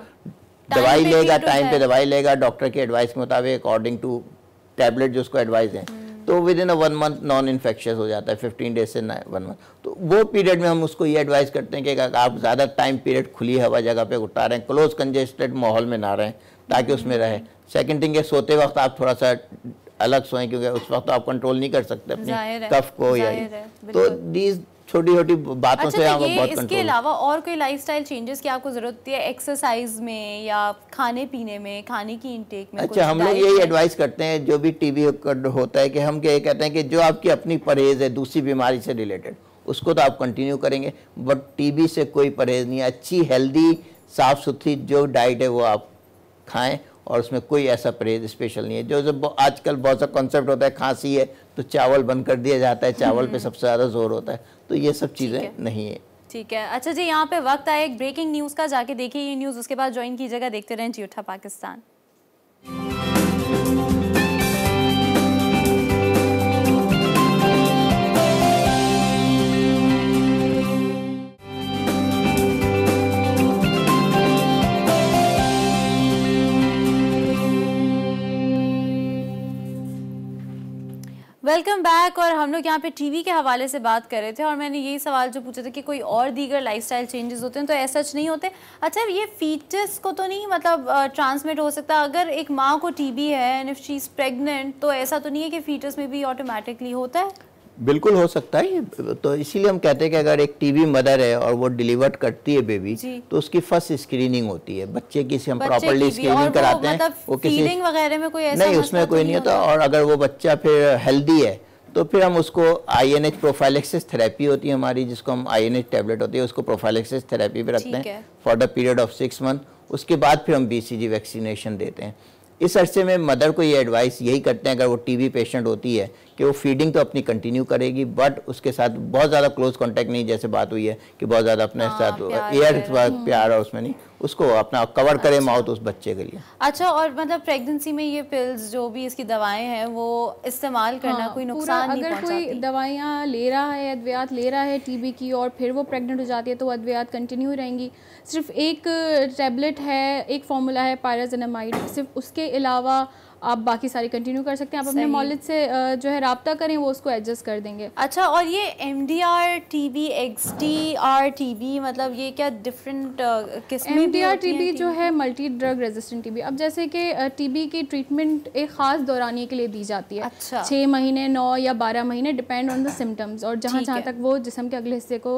दवाई लेगा, टाइम पे दवाई लेगा, डॉक्टर के एडवाइस के मुताबिक अकॉर्डिंग टू टैबलेट जो उसको एडवाइस है, तो with in 1 month non infectious हो जाता है, 15 डेज से 1 मंथ। तो वो पीरियड में हम उसको ये एडवाइस करते हैं कि अगर आप ज़्यादा टाइम पीरियड खुली हवा जगह पे उठा रहे हैं, क्लोज कंजेस्टेड माहौल में ना रहें ताकि उसमें रहे। सेकंड थिंग है, सोते वक्त आप थोड़ा सा अलग सोएं, क्योंकि उस वक्त तो आप कंट्रोल नहीं कर सकते अपनी कफ को या तो दीज छोटी छोटी बातों से हम बहुत कंट्रोल। इसके अलावा और कोई लाइफस्टाइल चेंजेस की आपको जरूरत होती है एक्सरसाइज में या खाने पीने में, खाने की इंटेक में? अच्छा, हम लोग यही एडवाइस करते हैं जो भी टीबी होता है कि हम क्या कहते हैं कि जो आपकी अपनी परहेज है दूसरी बीमारी से रिलेटेड, उसको तो आप कंटिन्यू करेंगे, बट टीबी से कोई परहेज नहीं है। अच्छी हेल्दी साफ सुथरी जो डाइट है वो आप खाएं, और उसमें कोई ऐसा परहेज स्पेशल नहीं है। जो आजकल बहुत सा कॉन्सेप्ट होता है, खांसी है तो चावल बंद कर दिया जाता है, चावल पे सबसे ज़्यादा जोर होता है, तो ये सब चीज़ें नहीं है। ठीक है, अच्छा जी, यहाँ पे वक्त आया एक ब्रेकिंग न्यूज़ का, जाके देखिए ये न्यूज़, उसके बाद ज्वाइन कीजिएगा। देखते रहें जी उठा पाकिस्तान। Welcome back. और हम लोग यहाँ पे टीवी के हवाले से बात कर रहे थे और मैंने यही सवाल जो पूछा था कि कोई और दीगर लाइफस्टाइल चेंजेस होते हैं, तो ऐसा नहीं होते। अच्छा, ये फीटस को तो नहीं मतलब ट्रांसमिट हो सकता? अगर एक माँ को टीबी है and if she is pregnant, तो ऐसा तो नहीं है कि फीटस में भी ऑटोमेटिकली होता है? बिल्कुल हो सकता है। तो इसीलिए हम कहते हैं कि अगर एक टीबी मदर है और वो डिलीवर करती है बेबी, तो उसकी फर्स्ट स्क्रीनिंग होती है बच्चे की, हम प्रॉपर्ली स्क्रीनिंग कराते हैं। वो किसी वगैरह में कोई ऐसा नहीं, उसमें कोई नहीं होता। और अगर वो बच्चा फिर हेल्दी है तो फिर हम उसको INH प्रोफाइलेक्सिस थेरेपी होती है हमारी, जिसको हम INH टैबलेट होती है उसको प्रोफाइलेक्सिस थेरेपी पे रखते हैं for the period of 6 month. उसके बाद फिर हम BCG वैक्सीनेशन देते हैं। इस अरसे में मदर को ये एडवाइस यही करते हैं, अगर वो टीबी पेशेंट होती है, कि वो फीडिंग तो अपनी कंटिन्यू करेगी, बट उसके साथ बहुत ज़्यादा क्लोज कांटेक्ट नहीं, जैसे बात हुई है कि बहुत ज़्यादा अपने साथ एयर प्यार और उसमें नहीं, उसको अपना कवर करे माउथ उस बच्चे के लिए। अच्छा, और मतलब प्रेगनेंसी में ये पिल्स जो भी इसकी दवाएं हैं वो इस्तेमाल करना कोई नुकसान नहीं पहुंचाती? अगर कोई दवाइयाँ ले रहा है, अद्वियात ले रहा है टीबी की, और फिर वो प्रेग्नेंट हो जाती है, तो अद्वियात कंटिन्यू रहेंगी। सिर्फ एक टैबलेट है, एक फार्मूला है पायराज़िनामाइड, सिर्फ उसके अलावा आप बाकी सारी कंटिन्यू कर सकते हैं। आप अपने मौलिद से जो है राब्ता करें, वो उसको एडजस्ट कर देंगे। अच्छा, और ये MDR TB, XDR TB, मतलब ये क्या डिफरेंट किस्में? MDR TB जो है मल्टी ड्रग रेजिस्टेंट TB। अब जैसे कि TB की ट्रीटमेंट एक ख़ास दौरानिए के लिए दी जाती है। अच्छा। 6 महीने, 9 या 12 महीने, डिपेंड ऑन द सिम्टम्स, और जहाँ तक वो जिस्म के अगले हिस्से को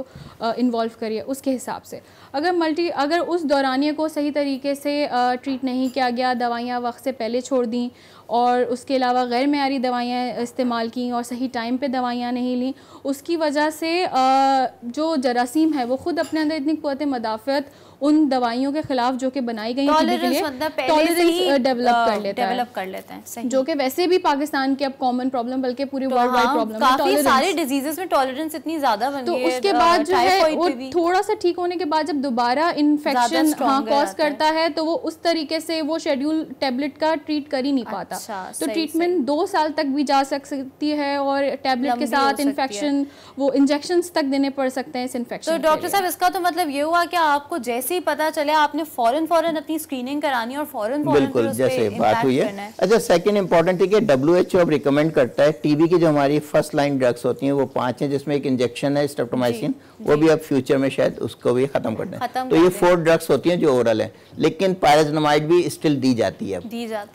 इन्वॉल्व करिए उसके हिसाब से। अगर उस दौरानिए को सही तरीके से ट्रीट नहीं किया गया, दवाइयाँ वक्त से पहले छोड़ दी और उसके अलावा गैर मेयारी दवाइयाँ इस्तेमाल की और सही टाइम पे दवाइयाँ नहीं ली, उसकी वजह से जो जरासीम है वो ख़ुद अपने अंदर इतनी क़ुव्वत मदाफ़त उन दवाइयों के खिलाफ जो कि बनाई गई हैं के लिए टॉलरेंस डेवलप कर लेते हैं, जो कि वैसे भी पाकिस्तान की अब कॉमन प्रॉब्लम, बल्कि पूरी वर्ल्ड वाइड प्रॉब्लम है। काफी सारे डिजीजेस में टॉलरेंस इतनी ज्यादा बन गई है। तो उसके बाद जो है वो थोड़ा सा ठीक होने के बाद जब दोबारा इन्फेक्शन कॉज करता है, तो वो उस तरीके से वो शेड्यूल टैबलेट का ट्रीट कर ही नहीं पाता। तो ट्रीटमेंट 2 साल तक भी जा सकती है, और टैबलेट के साथ इन्फेक्शन, वो इंजेक्शंस तक देने पड़ सकते हैं इस इन्फेक्शन। तो डॉक्टर साहब, इसका तो मतलब ये हुआ कि आपको जैसे ही पता चले आपने फौरन अपनी स्क्रीनिंग करानी और फौरन बिल्कुल जैसे बात हुई है। अच्छा, सेकंड इंपॉर्टेंट है कि WHO अब रिकमेंड करता है टीबी की जो हमारी फर्स्ट लाइन ड्रग्स होती हैं वो 5 हैं, जिसमें एक इंजेक्शन है स्ट्रेप्टोमाइसिन, वो भी अब फ्यूचर में शायद उसको भी खत्म कर दें। तो ये 4 ड्रग्स होती हैं जो ओरल है, लेकिन पायराज़िनामाइड भी स्टिल दी जाती है।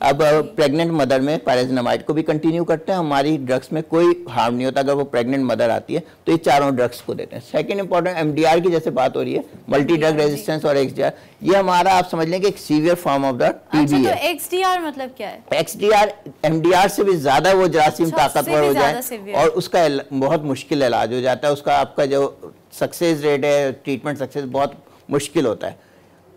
अब प्रेग्नेंट प्रेग्नेंट मदर में पायराजिनामाइड को भी कंटिन्यू करते हैं, हमारी ड्रग्स में कोई हार्म नहीं होता। अगर वो प्रेग्नेंट मदर आती है तो ये चारों ड्रग्स को देते हैं। सेकंड इंपॉर्टेंट MDR की जैसे बात हो रही है, मल्टी ड्रग रेजिस्टेंस और XDR, ये हमारा आप समझ लें कि एक severe form of the TB है। तो XDR मतलब क्या है? XDR MDR से भी ज्यादा वो जरासीम ताकतवर हो जाए और उसका बहुत मुश्किल इलाज हो जाता है, उसका आपका जो सक्सेस रेट है, ट्रीटमेंट सक्सेस बहुत मुश्किल होता है।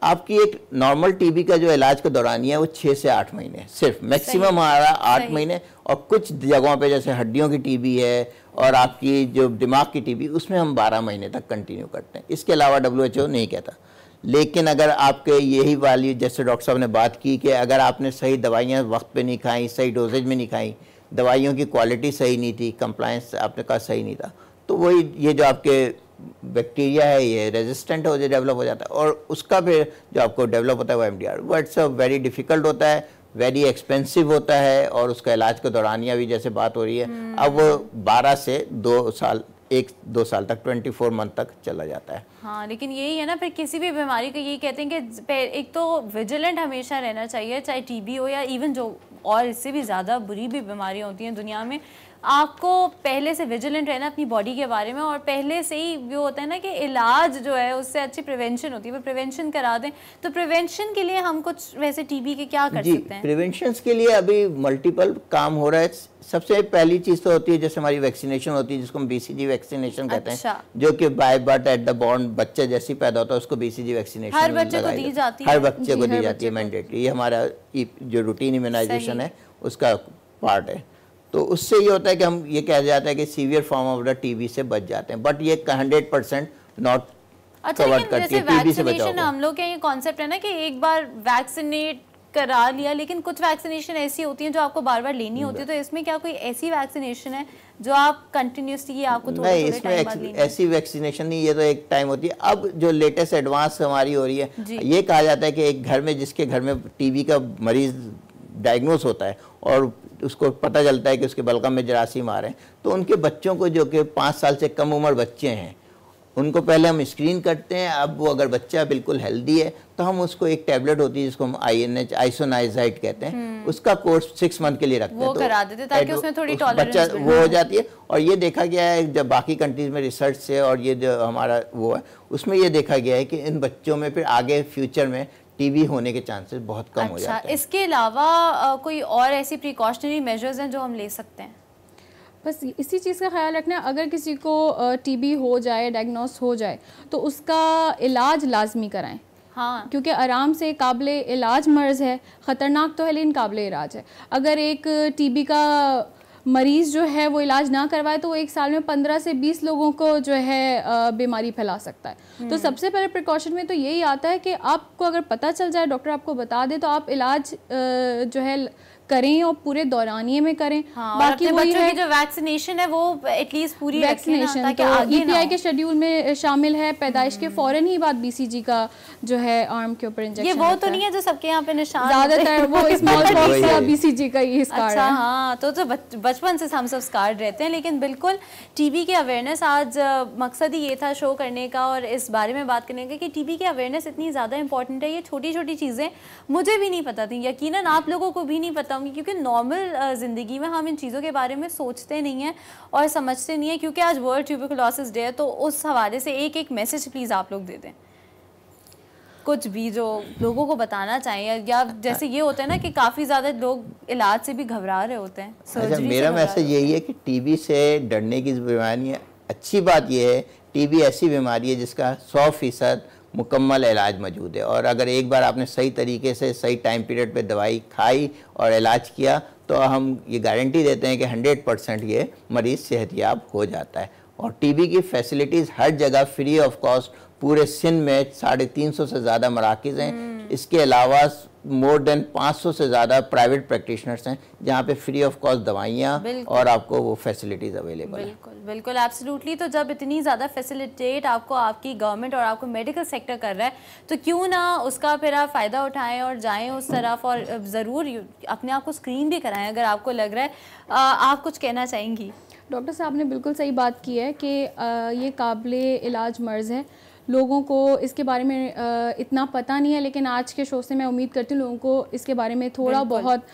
आपकी एक नॉर्मल टीबी का जो इलाज का दौरानिया है वो 6 से 8 महीने सिर्फ, मैक्सिमम हमारा 8 महीने, और कुछ जगहों पे जैसे हड्डियों की टीबी है और आपकी जो दिमाग की टीबी, उसमें हम 12 महीने तक कंटिन्यू करते हैं। इसके अलावा WHO नहीं कहता। लेकिन अगर आपके यही वाली जैसे डॉक्टर साहब ने बात की कि अगर आपने सही दवाइयाँ वक्त पे नहीं खाई, सही डोजेज में नहीं खाई, दवाइयों की क्वालिटी सही नहीं थी, कंप्लायंस आपने कहा सही नहीं था, तो वही ये जो आपके बैक्टीरिया है ये रेजिस्टेंट हो डेवलप हो जाता है, और उसका फिर जो आपको डेवलप होता है वो MDR, वो इट्स वेरी डिफिकल्ट होता है, वेरी एक्सपेंसिव होता है, और उसका इलाज के दौरानिया भी जैसे बात हो रही है अब वो 12 से 2 साल 1-2 साल तक 24 मंथ तक चला जाता है। हाँ, लेकिन यही है ना, फिर किसी भी बीमारी का यही कहते हैं कि एक तो विजिलेंट हमेशा रहना चाहिए, चाहे टीबी हो या इवन जो और इससे भी ज़्यादा बुरी भी बीमारियाँ होती हैं दुनिया में, आपको पहले से विजिलेंट रहना अपनी बॉडी के बारे में, और पहले से ही वो होता है ना कि इलाज जो है उससे अच्छी प्रिवेंशन होती है, वो प्रिवेंशन करा दें। तो प्रिवेंशन के लिए हम कुछ वैसे टीबी के क्या कर सकते हैं? प्रिवेंशन के लिए अभी मल्टीपल काम हो रहा है। सबसे पहली चीज़ तो होती है जैसे हमारी वैक्सीनेशन होती है, जिसको हम BCG वैक्सीनेशन कहते हैं, जो कि by birth at the born बच्चे जैसे पैदा होता है उसको BCG वैक्सीनेशन हर बच्चे को दी जाती है, हर बच्चे को दी जाती है मैंडेटरी। ये हमारा जो रूटीन इम्यूनाइजेशन है उसका पार्ट है। तो उससे ये होता है कि हम ये कहा जाता है कि severe form of the TB से बच जाते हैं, बट ये 100% नॉट कवर करती है टीबी से बचाव। हम लोग के ये कॉन्सेप्ट है ना कि एक बार वैक्सीनेट करा लिया, लेकिन कुछ वैक्सीनेशन ऐसी होती हैं जो आपको बार बार लेनी होती है, तो इसमें क्या कोई ऐसी वैक्सीनेशन है जो आप कंटिन्यूसली आपको थोड़े नहीं, इसमें ऐसी वैक्सीनेशन नहीं, ये तो एक टाइम होती है। अब जो लेटेस्ट एडवांस हमारी हो रही है, ये कहा जाता है कि एक घर में जिसके घर में टीबी का मरीज डायग्नोस होता है और उसको पता चलता है कि उसके बलगम में जरासीम आ रहे हैं, तो उनके बच्चों को जो कि 5 साल से कम उम्र बच्चे हैं उनको पहले हम स्क्रीन करते हैं। अब वो अगर बच्चा बिल्कुल हेल्दी है तो हम उसको एक टैबलेट होती है जिसको हम INH आइसोनाइजाइड कहते हैं, उसका कोर्स 6 मंथ के लिए रखते हैं, वो करा देते ताकि उसमें थोड़ी टॉलरेंस वो हो जाती है। और ये देखा गया है जब बाकी कंट्रीज में रिसर्च से, और ये जो हमारा वो है उसमें ये देखा गया है कि इन बच्चों में फिर आगे फ्यूचर में टीबी होने के चांसेस बहुत कम हो जाते हैं। इसके अलावा कोई और ऐसी प्रिकॉशनरी मेजर्स हैं जो हम ले सकते हैं? बस इसी चीज़ का ख्याल रखना है, अगर किसी को टीबी हो जाए, डायग्नोस हो जाए, तो उसका इलाज लाजमी कराएं। हाँ, क्योंकि आराम से काबिले इलाज मर्ज़ है, ख़तरनाक तो है लेकिन काबिले इलाज है। अगर एक टीबी का मरीज़ जो है वो इलाज ना करवाए तो वो 1 साल में 15 से 20 लोगों को जो है बीमारी फैला सकता है। तो सबसे पहले प्रिकॉशन में तो यही आता है कि आपको अगर पता चल जाए, डॉक्टर आपको बता दे, तो आप इलाज जो है करें और पूरे दौरानिए में करें। हाँ, बाकी वही है, जो वैक्सीनेशन है वो एटलीस्ट पूरी वैक्सीनेशन तो EPI के शेड्यूल में शामिल है। पैदाइश के फौरन ही बाद BCG का जो है आर्म के ऊपर इंजेक्शन। ये वो तो नहीं है जो सबके यहाँ पे निशान ज्यादातर वो स्मॉल पॉक्स या BCG का ही स्कार है। हाँ, तो बचपन से हम सब स्कार रहते हैं। लेकिन बिल्कुल टीबी की अवेयरनेस, आज मकसद ही ये था शो करने का और इस बारे में बात करने का कि टीबी की अवेयरनेस इतनी ज़्यादा इंपॉर्टेंट है। ये छोटी छोटी चीज़ें मुझे भी नहीं पता थी, यकीनन आप लोगों को भी नहीं पता, क्योंकि नॉर्मल ज़िंदगी में हम इन चीज़ों के बारे में सोचते नहीं हैं और समझते नहीं हैं। क्योंकि आज वर्ल्ड ट्यूबरकुलोसिस डे है, तो उस हवाले से एक मैसेज प्लीज़ आप लोग दे दें, कुछ भी जो लोगों को बताना चाहिए। या जैसे ये होता है ना कि काफ़ी ज़्यादा लोग इलाज से भी घबरा रहे होते हैं। अच्छा, मेरा मैसेज यही है कि टीबी से डरने की बीमारी है। अच्छी बात यह है टीबी ऐसी बीमारी है जिसका 100% मुकम्मल इलाज मौजूद है, और अगर एक बार आपने सही तरीके से सही टाइम पीरियड पे दवाई खाई और इलाज किया तो हम ये गारंटी देते हैं कि 100% ये मरीज़ सेहतयाब हो जाता है। और टीबी की फैसिलिटीज़ हर जगह फ्री ऑफ कॉस्ट पूरे सिंध में 350 से ज़्यादा मराकज़ हैं। इसके अलावा मोर देन 500 से ज़्यादा प्राइवेट प्रैक्टिशनर्स हैं जहाँ पे फ्री ऑफ कॉस्ट दवाइयाँ और आपको वो फैसिलिटीज़ अवेलेबल है। बिल्कुल बिल्कुल एब्सोल्युटली। तो जब इतनी ज़्यादा फैसिलिटेट आपको आपकी गवर्नमेंट और आपको मेडिकल सेक्टर कर रहा है, तो क्यों ना उसका फिर आप फ़ायदा उठाएं और जाएं उस तरफ, और ज़रूर अपने आप को स्क्रीन भी कराएं अगर आपको लग रहा है। आप कुछ कहना चाहेंगी? डॉक्टर साहब ने बिल्कुल सही बात की है कि ये काबिले इलाज मर्ज़ है। लोगों को इसके बारे में इतना पता नहीं है, लेकिन आज के शो से मैं उम्मीद करती हूँ लोगों को इसके बारे में थोड़ा बहुत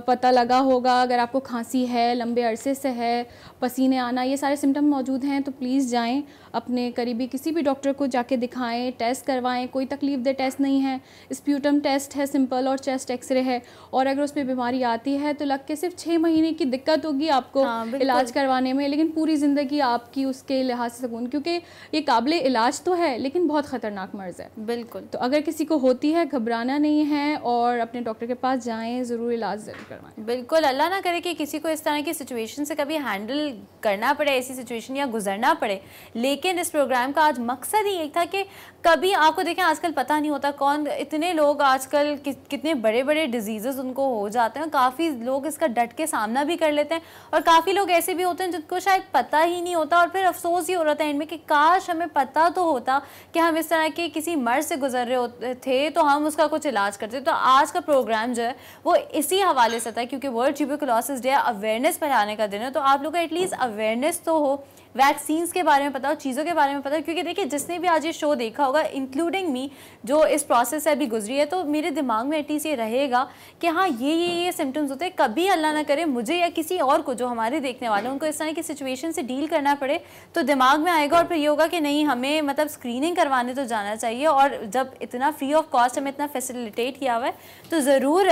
पता लगा होगा। अगर आपको खांसी है, लंबे अरसे से है, पसीने आना, ये सारे सिम्टम मौजूद हैं तो प्लीज़ जाएं अपने करीबी किसी भी डॉक्टर को जाके दिखाएं, टेस्ट करवाएं। कोई तकलीफ दे टेस्ट नहीं है, स्प्यूटम टेस्ट है सिंपल और चेस्ट एक्सरे है। और अगर उसमें बीमारी आती है तो लग के सिर्फ 6 महीने की दिक्कत होगी आपको इलाज करवाने में, लेकिन पूरी ज़िंदगी आपकी उसके लिहाज से सकून, क्योंकि ये काबिल इलाज तो है लेकिन बहुत ख़तरनाक मर्ज़ है। बिल्कुल। तो अगर किसी को होती है घबराना नहीं है और अपने डॉक्टर के पास जाएँ, ज़रूर इलाज ज़रूर करवाएँ। बिल्कुल, अल्लाह ना करे कि किसी को इस तरह की सिचुएशन से कभी हैंडल करना पड़े, ऐसी सिचुएशन या गुजरना पड़े। लेकिन इस प्रोग्राम का आज मकसद ही एक था कि कभी आपको देखें आजकल पता नहीं होता कौन, इतने लोग आजकल कितने बड़े बड़े डिजीज़ उनको हो जाते हैं, काफ़ी लोग इसका डट के सामना भी कर लेते हैं और काफ़ी लोग ऐसे भी होते हैं जिनको शायद पता ही नहीं होता और फिर अफसोस ही हो रहा था इनमें कि काश हमें पता तो होता कि हम इस तरह के किसी मर्ज से गुजर रहे होते थे तो हम उसका कुछ इलाज करते। तो आज का प्रोग्राम जो है वो इसी हवाले से था, क्योंकि वर्ल्ड ट्यूबरकुलोसिस डे अवेयरनेस फैलाने का दिन है, तो आप लोग को एटलीस्ट अवेयरनेस तो हो, वैक्सीन्स के बारे में पता हो, चीज़ों के बारे में पता हो। क्योंकि देखिए जिसने भी आज ये शो देखा होगा इंक्लूडिंग मी जो इस प्रोसेस से अभी गुजरी है, तो मेरे दिमाग में एटलीस्ट ये रहेगा कि हाँ ये सिम्टम्स होते हैं। कभी अल्लाह ना करे मुझे या किसी और को जो हमारे देखने वाले उनको इस तरह की सिचुएशन से डील करना पड़े तो दिमाग में आएगा और फिर ये होगा कि नहीं हमें मतलब स्क्रीनिंग करवाने तो जाना चाहिए। और जब इतना फ्री ऑफ कॉस्ट हमें इतना फैसिलिटेट किया हुआ है तो ज़रूर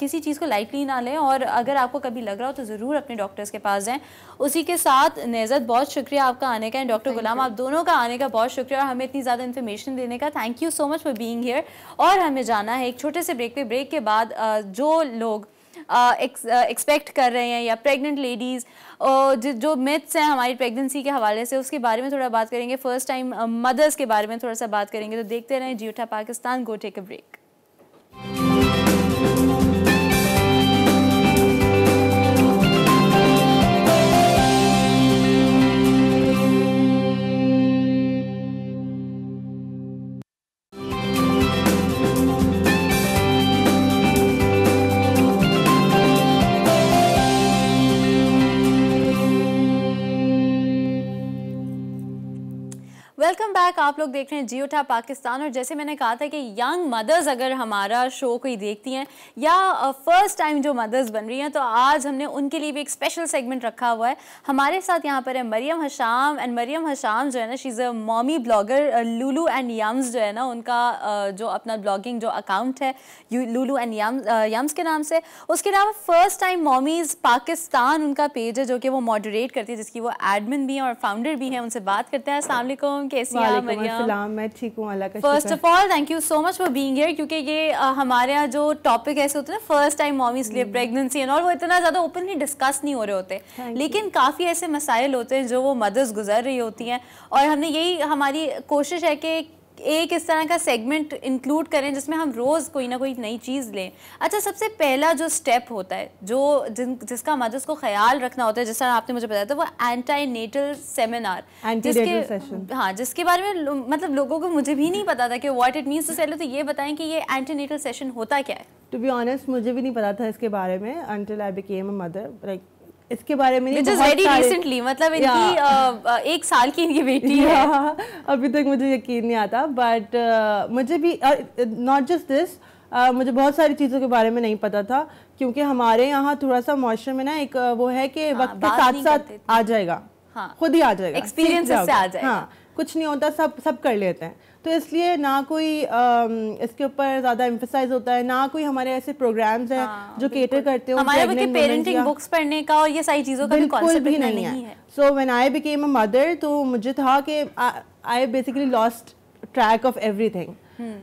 किसी चीज़ को लाइटली ना लें और अगर आपको कभी लग रहा हो तो ज़रूर अपने डॉक्टर्स के पास जाएँ। उसी के साथ नेज़त बहुत शुक्रिया आपका आने का, डॉक्टर गुलाम आप दोनों का आने का बहुत शुक्रिया और हमें इतनी ज़्यादा इन्फॉर्मेशन देने का। Thank you so much for being here. और हमें जाना है एक छोटे से ब्रेक पे। ब्रेक के बाद जो लोग एक्सपेक्ट कर रहे हैं या प्रेग्नेंट लेडीज़ जो मिथ्स हैं हमारी प्रेगनेंसी के हवाले से उसके बारे में थोड़ा बात करेंगे, फर्स्ट टाइम मदर्स के बारे में थोड़ा सा बात करेंगे। तो देखते रहें जियो उठा Pakistan. Go take a break. Welcome back. आप लोग देख रहे हैं जियो उठा पाकिस्तान और जैसे मैंने कहा था कि यंग मदर्स अगर हमारा शो कोई देखती हैं या फर्स्ट टाइम जो मदर्स बन रही हैं तो आज हमने उनके लिए भी एक स्पेशल सेगमेंट रखा हुआ है। हमारे साथ यहाँ पर है मरियम हशाम एंड मरियम हशाम जो है ना she is a mommy blogger. Lulu and Yums जो है ना उनका जो अपना ब्लॉगिंग जो अकाउंट है लूलू एंड यम्स के नाम से। उसके अलावा फर्स्ट टाइम मॉमीज़ पाकिस्तान उनका पेज है जो कि वो मॉडरेट करती है, जिसकी वो एडमिन भी हैं और फाउंडर भी हैं। उनसे बात करते हैं। अस्सलाम वालेकुम, कैसी हैं आप मरियम? मैं ठीक हूँ, अल्लाह का first of all thank you so much for being here, क्योंकि ये हमारे यहाँ जो टॉपिक ऐसे होते हैं ना फर्स्ट टाइम मॉमीज के लिए प्रेगनेंसी एंड और वो इतना ज़्यादा ओपनली डिस्कस नहीं हो रहे होते, लेकिन काफ़ी ऐसे मसाइल होते हैं जो वो मदर्स गुजर रही होती हैं और हमने यही हमारी कोशिश है कि एक इस तरह का सेगमेंट इंक्लूड करें जिसमें हम रोज़ कोई ना कोई नई चीज़ लें। अच्छा, सबसे पहला जो स्टेप होता है जो जिसका मदर्स को ख्याल रखना होता है, जिस तरह आपने मुझे बताया था, वो एंटी नेटल सेमिनार, जिसके बारे में मतलब लोगों को मुझे भी नहीं पता था कि व्हाट इट मीन्स। तो पहले तो ये बताएं कि ये एंटी नेटल सेशन होता क्या है। टू बी ऑनेस्ट मुझे भी नहीं पता था इसके बारे में until I became a mother, like इसके बारे में नहीं, very recently, मतलब इनकी 1 साल की इनकी बेटी है। अभी तक मुझे यकीन नहीं आता, बट मुझे भी नॉट जस्ट दिस, मुझे बहुत सारी चीज़ों के बारे में नहीं पता था क्योंकि हमारे यहाँ थोड़ा सा मॉइस्चर में ना एक वो है कि वक्त के साथ साथ आ जाएगा, खुद ही आ जाएगा, एक्सपीरियंस से आ जाएगा। हाँ, कुछ नहीं होता, सब कर लेते हैं। तो इसलिए ना कोई इसके ऊपर ज़्यादा एम्फसाइज होता है, ना कोई हमारे ऐसे प्रोग्राम्स हैं जो केटर करते हो हमारे पेरेंटिंग बुक्स पढ़ने का और ये सारी चीज़ों का बिल्कुल भी नहीं है। So when I became a mother तो मुझे था कि I basically lost track of everything.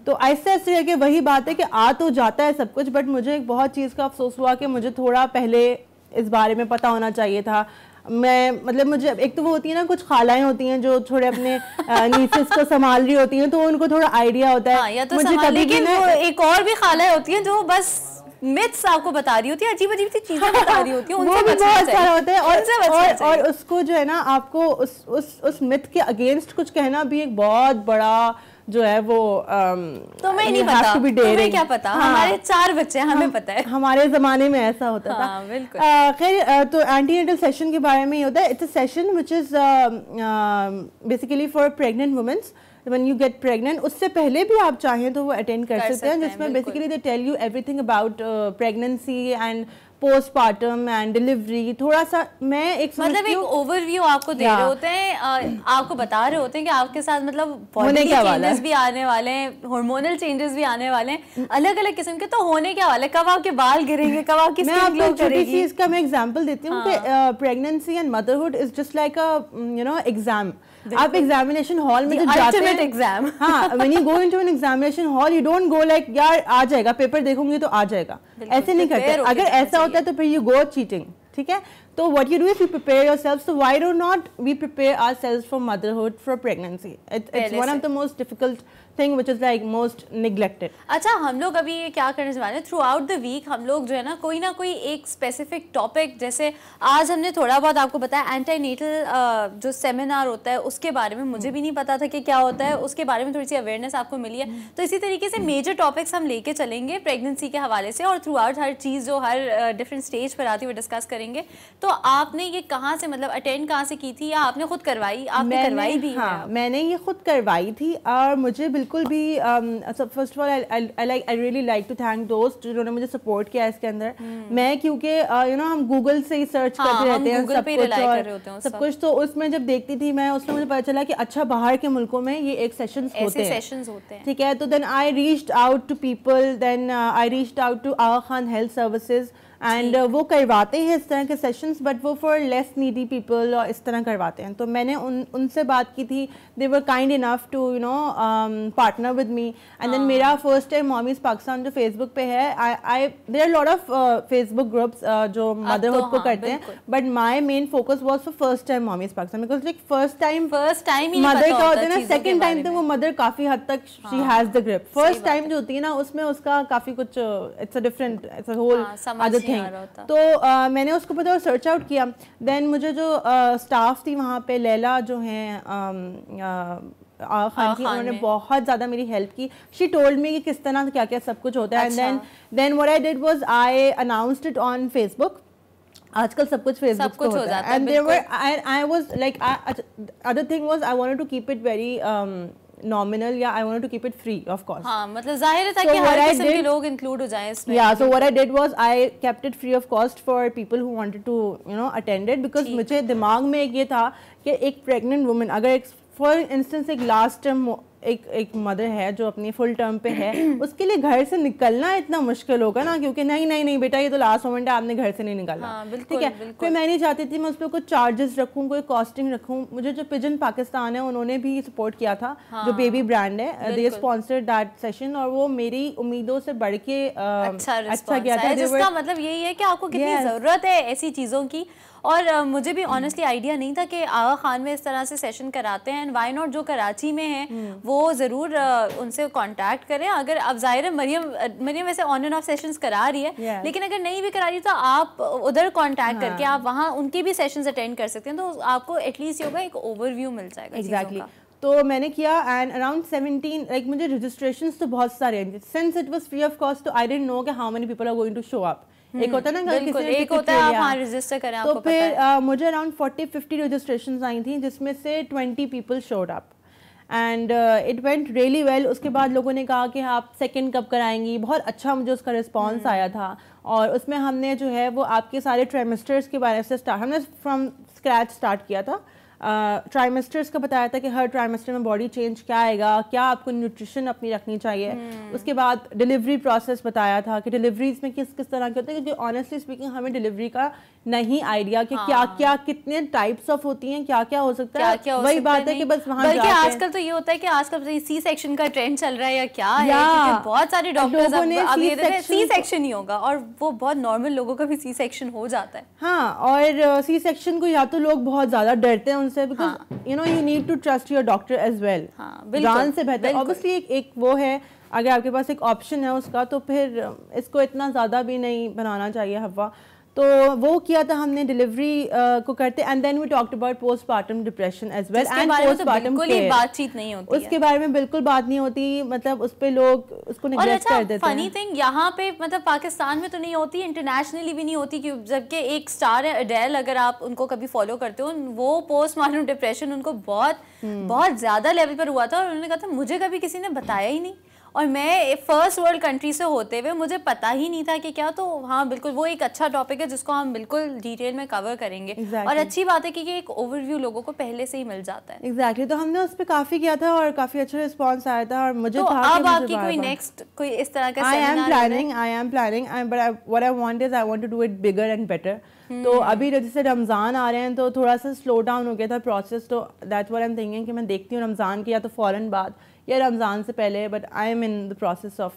तो ऐसे ऐसे कि वही बात है कि आ तो जाता है सब कुछ, बट मुझे एक बहुत चीज़ का अफसोस हुआ कि मुझे थोड़ा पहले इस बारे में पता होना चाहिए था। मैं मतलब मुझे एक तो वो होती है ना, कुछ खालाएं होती हैं जो थोड़े अपने नीसेस को संभाल रही होती हैं तो उनको थोड़ा आइडिया होता है। या तो मुझे कभी लेकिन वो एक और भी खालाएं होती हैं जो बस मिथ्स आपको बता रही होती है, अजीब अजीब सी चीजें बता रही होती हैं, उनसे बचना चाहिए। सारा होता है और उसको जो है ना आपको उस मिथ के अगेंस्ट कुछ कहना भी एक बहुत बड़ा जो है वो तो मैं नहीं पता, तुम्हें क्या पता? हमारे 4 बच्चे हैं, हमें पता है। हमारे जमाने में ऐसा होता था। खैर, तो एंटीनेटल सेशन के बारे में ये होता है, it's a session which is basically for pregnant women's when you get pregnant, उससे पहले भी आप चाहें तो वो अटेंड कर सकते हैं, जिसमें basically they tell you everything about pregnancy and postpartum and delivery. थोड़ा सा मैं एक मतलब एक ओवरव्यू आपको दे रहे होते हैं, आपको बता रहे होते हैं कि आपके साथ मतलब होने क्या वाला है, चेंजेस भी आने वाले हैं, हार्मोनल चेंजेस भी आने वाले हैं, अलग अलग किस्म के, तो होने क्या वाला है, कब आपके बाल गिरेंगे, कब आपकी स्किन ग्लो करेगी। इसका मैं एग्जांपल देती हूँ कि pregnancy and motherhood is just like a you know exam. आप एग्जामिनेशन हॉल में जब जाते हैं एग्जाम, हाँ, when you go into an examination hall you don't go like यार आ जाएगा, पेपर देखूंगी तो आ जाएगा, ऐसे नहीं करते। अगर ऐसा होता है तो फिर यू गो चीटिंग, ठीक है। तो what you do is you prepare yourself, so why do not we prepare ourselves for motherhood, for pregnancy? It's one of the most difficult thing which is like most neglected. अच्छा, हम लोग अभी ये क्या करने वाले हैं, थ्रू आउट द वीक हम लोग जो है ना कोई एक स्पेसिफिक टॉपिक, जैसे आज हमने थोड़ा बहुत आपको बताया एंटीनेटल जो सेमिनार होता है उसके बारे में, मुझे भी नहीं पता था कि क्या होता है, उसके बारे में थोड़ी सी अवेयरनेस आपको मिली है। तो इसी तरीके से मेजर टॉपिक्स हम लेके चलेंगे प्रेगनेंसी के हवाले से, और थ्रू आउट हर चीज़ जो हर डिफरेंट स्टेज पर आती है वो डिस्कस करेंगे। तो आपने ये कहाँ से मतलब अटेंड कहाँ से की थी, या आपने खुद करवाई? आपने करवाई भी? हाँ, मैंने ये खुद करवाई थी, और मुझे बिल्कुल भी first of all I really like to thank दोस्त जिन्होंने मुझे सपोर्ट किया इसके अंदर। मैं क्योंकि यू नो हम गूगल से ही सर्च करते रहते हैं सब कुछ, तो उसमें जब देखती थी मैं, उसमें मुझे पता चला कि अच्छा बाहर के मुल्कों में ये एक सेशंस होते हैं, ठीक है। तो then I reached out to people, then I reached out to Aga Khan health services, and वो करवाते हैं इस तरह के सेशंस, बट वो फॉर लेस नीडी पीपल और इस तरह करवाते हैं। तो मैंने उनसे बात की थी, they were kind enough to you know partner with me, and then मेरा फर्स्ट टाइम मॉमीज पाकिस्तान जो फेसबुक पे है, I there are lot of Facebook groups जो मदरहुड को करते हैं, but my main focus was for first time mommies Pakistan, because like first time mother का होता है ना, सेकेंड टाइम तो वो मदर काफी हद तक she has the grip, first time जो होती है ना उसमें उसका काफी कुछ it's a different, it's a whole other. तो मैंने उसको पता सर्च आउट किया। देन मुझे जो स्टाफ थी वहाँ पे, लैला जो हैं खान की, उन्होंने बहुत ज़्यादा मेरी हेल्प की। शी टोल्ड मी कि किस तरह क्या क्या सब कुछ होता है, and then what I did was I announced it on Facebook. आजकल सब कुछ फेसबुक पे होता है, and there were I was like other thing was I wanted to keep it very nominal, yeah, I wanted to keep it free, of course. हाँ, मतलब जाहिर है ताकि हर किस्म के लोग include हो जाएं इसमें। Yeah, so what I did was I kept it free of cost for people who wanted to, you know, attend it, because मुझे दिमाग में एक ये था कि एक pregnant woman, अगर एक for instance एक last term एक मदर है जो अपनी फुल टर्म पे है, उसके लिए घर से निकलना इतना मुश्किल होगा ना, क्योंकि नहीं बेटा ये तो लास्ट मोमेंट है, आपने घर से नहीं निकालना, ठीक है। फिर मैं नहीं चाहती थी मैं उस पर कुछ चार्जेस रखूँ, कोई कॉस्टिंग रखूँ। मुझे जो पिजन पाकिस्तान है उन्होंने भी सपोर्ट किया था, जो बेबी ब्रांड है, दे स्पॉन्सर्ड दैट सेशन, और वो मेरी उम्मीदों से बढ़ के अच्छा किया था। जिसका मतलब यही है कि आपको कितनी ज़रूरत है ऐसी चीज़ों की। और मुझे भी ऑनेस्टली आइडिया नहीं था कि आगा खान में इस तरह से सेशन कराते हैं, एंड वाई नॉट जो कराची में है वो ज़रूर उनसे कांटेक्ट करें। अगर अब ज़ाहिर है मरियम वैसे ऑन एंड ऑफ सेशंस करा रही है, लेकिन अगर नहीं भी करा रही तो आप उधर कांटेक्ट करके आप वहाँ उनके भी सेशंस अटेंड कर सकते हैं, तो आपको एटलीस्ट होगा एक ओवरव्यू मिल जाएगा। एग्जैक्टली, तो मैंने किया, एंड अराउंड 17 लाइक मुझे रजिस्ट्रेशंस तो बहुत सारे हैं, since it was free of cost, तो आई डिडंट नो कि how many people are going to show up. एक होता है ना एक होता है आप वहाँ रजिस्टर करें, तो फिर मुझे अराउंड 40-50 रजिस्ट्रेशंस आई थी, जिसमें से 20 people showed up, and it went really well. उसके बाद लोगों ने कहा कि आप सेकंड कब कराएंगी, बहुत अच्छा मुझे उसका रिस्पांस आया था, और उसमें हमने जो है वो आपके सारे ट्राइमेस्टर्स के बारे से हमने फ्रॉम स्क्रैच स्टार्ट किया था। ट्राइमेस्टर्स का बताया था कि हर ट्राइमेस्टर में बॉडी चेंज क्या आएगा, क्या आपको न्यूट्रिशन अपनी रखनी चाहिए। उसके बाद डिलीवरी प्रोसेस बताया था कि डिलीवरीज में किस किस तरह के होते हैं, क्योंकि ऑनेस्टली स्पीकिंग हमें डिलीवरी का नहीं आइडिया कि क्या क्या कितने टाइप्स ऑफ होती हैं, क्या क्या हो सकता है। वही बात है कि बस वहाँ बल्कि आजकल तो ये होता है कि आजकल सी सेक्शन का ट्रेंड चल रहा है या क्या है, क्योंकि बहुत सारे डॉक्टर्स अब ये सी सेक्शन ही होगा, और वो बहुत नॉर्मल लोगों का भी सी सेक्शन हो जाता है। हाँ, और सी सेक्शन को या तो लोग बहुत ज्यादा डरते हैं उनसे, because you know you need to trust your doctor as well. जान से बेहतर ऑब्वियसली एक वो है, अगर आपके पास एक ऑप्शन है उसका, तो फिर इसको इतना ज़्यादा भी नहीं बनाना चाहिए हवा। तो वो किया था हमने डिलीवरी को करते, and then we talked about postpartum depression as well and postpartum care. बातचीत नहीं होती उसके बारे में बिल्कुल बात नहीं होती, मतलब उस पे लोग उसको नेग्लेक्ट कर देते हैं। फनी थिंग यहाँ पे मतलब पाकिस्तान में तो नहीं होती, इंटरनेशनली भी नहीं होती, जबकि एक स्टार है एडेल, अगर आप उनको कभी फॉलो करते हो, वो पोस्टमार्टम डिप्रेशन उनको बहुत ज्यादा लेवल पर हुआ था और उन्होंने कहा था मुझे कभी किसी ने बताया ही नहीं, और मैं फर्स्ट वर्ल्ड कंट्री से होते हुए मुझे पता ही नहीं था कि क्या। तो हाँ बिल्कुल वो एक अच्छा टॉपिक है जिसको हम बिल्कुल डिटेल में कवर करेंगे। और अच्छी बात है कि एक ओवरव्यू लोगों को पहले से ही मिल जाता है। एग्जैक्टली तो हमने उस पर काफ़ी किया था और काफ़ी अच्छा रिस्पॉन्स आया था। और मुझे तो अब आपकी कोई नेक्स्ट कोई इस तरह का I am planning but what I want is I want to do it bigger and better. तो अभी जैसे रमज़ान आ रहे हैं तो थोड़ा सा स्लो डाउन हो गया था प्रोसेस, तो that's what I am thinking कि मैं देखती हूँ रमज़ान की या तो फ़ौरन बाद या रमज़ान से पहले, but I am in the process of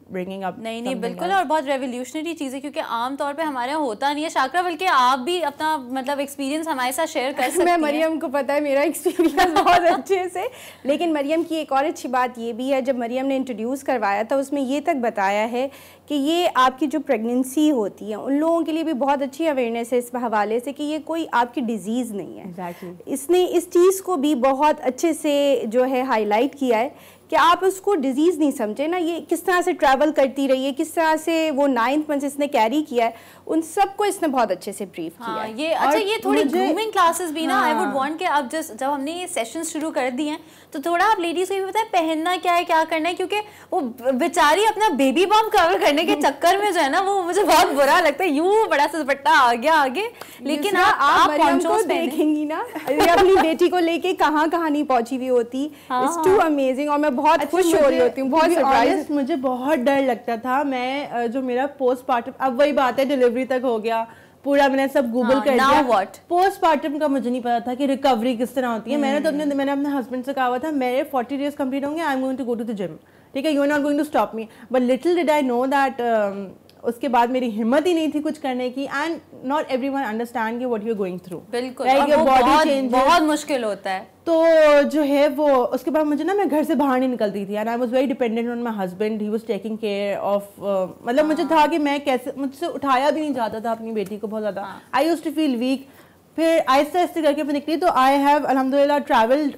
bringing up. नहीं बिल्कुल, और बहुत रेवोल्यूशनरी चीज़ है क्योंकि आम तौर पे हमारे यहाँ होता नहीं है। शाकरा, बल्कि आप भी अपना मतलब एक्सपीरियंस हमारे साथ शेयर कर सकते हैं। मरियम को पता है मेरा एक्सपीरियंस बहुत अच्छे से, लेकिन मरियम की एक और अच्छी बात ये भी है, जब मरियम ने इंट्रोड्यूस करवाया था उसमें ये तक बताया है कि ये आपकी जो प्रेगनेंसी होती है उन लोगों के लिए भी बहुत अच्छी अवेयरनेस है इस हवाले से कि ये कोई आपकी डिजीज़ नहीं है। Exactly. इसने इस चीज़ को भी बहुत अच्छे से जो है हाईलाइट किया है कि आप उसको डिजीज़ नहीं समझे ना, ये किस तरह से ट्रैवल करती रही है, किस तरह से वो 9th मंथ इसने कैरी किया है, उन सबको इसने बहुत अच्छे से ब्रीफ किया है। ये अच्छा, ये थोड़ी ग्रूमिंग क्लासेस भी ना आई वुड वांट कि अब जब हमने ये सेशन शुरू कर दिए हैं तो थोड़ा आप लेडीज को भी बताएं पहनना क्या है, क्या करना है, क्योंकि वो बेचारी अपना बेबी बम्प कवर करने के चक्कर में जो है ना, वो मुझे बहुत बुरा लगता है, यूं बड़ा सा दुपट्टा आ गया आगे, लेकिन आप मरियम को देखेंगी ना अपनी बेटी को लेके कहाँ नहीं पहुंची हुई होती, इट्स टू अमेजिंग, और मैं बहुत खुश हो रही होती हूँ, बहुत सरप्राइज। मुझे बहुत डर लगता था, मैं जो मेरा पोस्टपार्टम, अब वही बात है डिलीवरी तक हो गया पूरा, मैंने सब गूगल कर दिया। पोस्टपार्टम का मुझे नहीं पता था कि रिकवरी किस तरह होती है। मैंने अपने हस्बैंड से कहा हुआ था मेरे 40 डेज कंप्लीट होंगे, I am going to go to the gym, ठीक है, you are not going to stop me, but little did I know that उसके बाद मेरी हिम्मत ही नहीं थी कुछ करने की, एंड नॉट एवरीवन अंडरस्टैंड कि what you are going through. बिल्कुल, और वो बहुत मुश्किल होता है। तो जो है वो उसके बाद मुझे ना, मैं घर से बाहर नहीं निकलती थी, and I was very dependent on my husband, he was taking care of, मतलब मुझे था कि मैं कैसे, मुझसे उठाया भी नहीं जाता था अपनी बेटी को बहुत ज़्यादा, I used to feel weak. फिर आहिस्ते आहिस्ते करके मैं निकली, तो आई हैव अल्हम्दुलिल्लाह travelled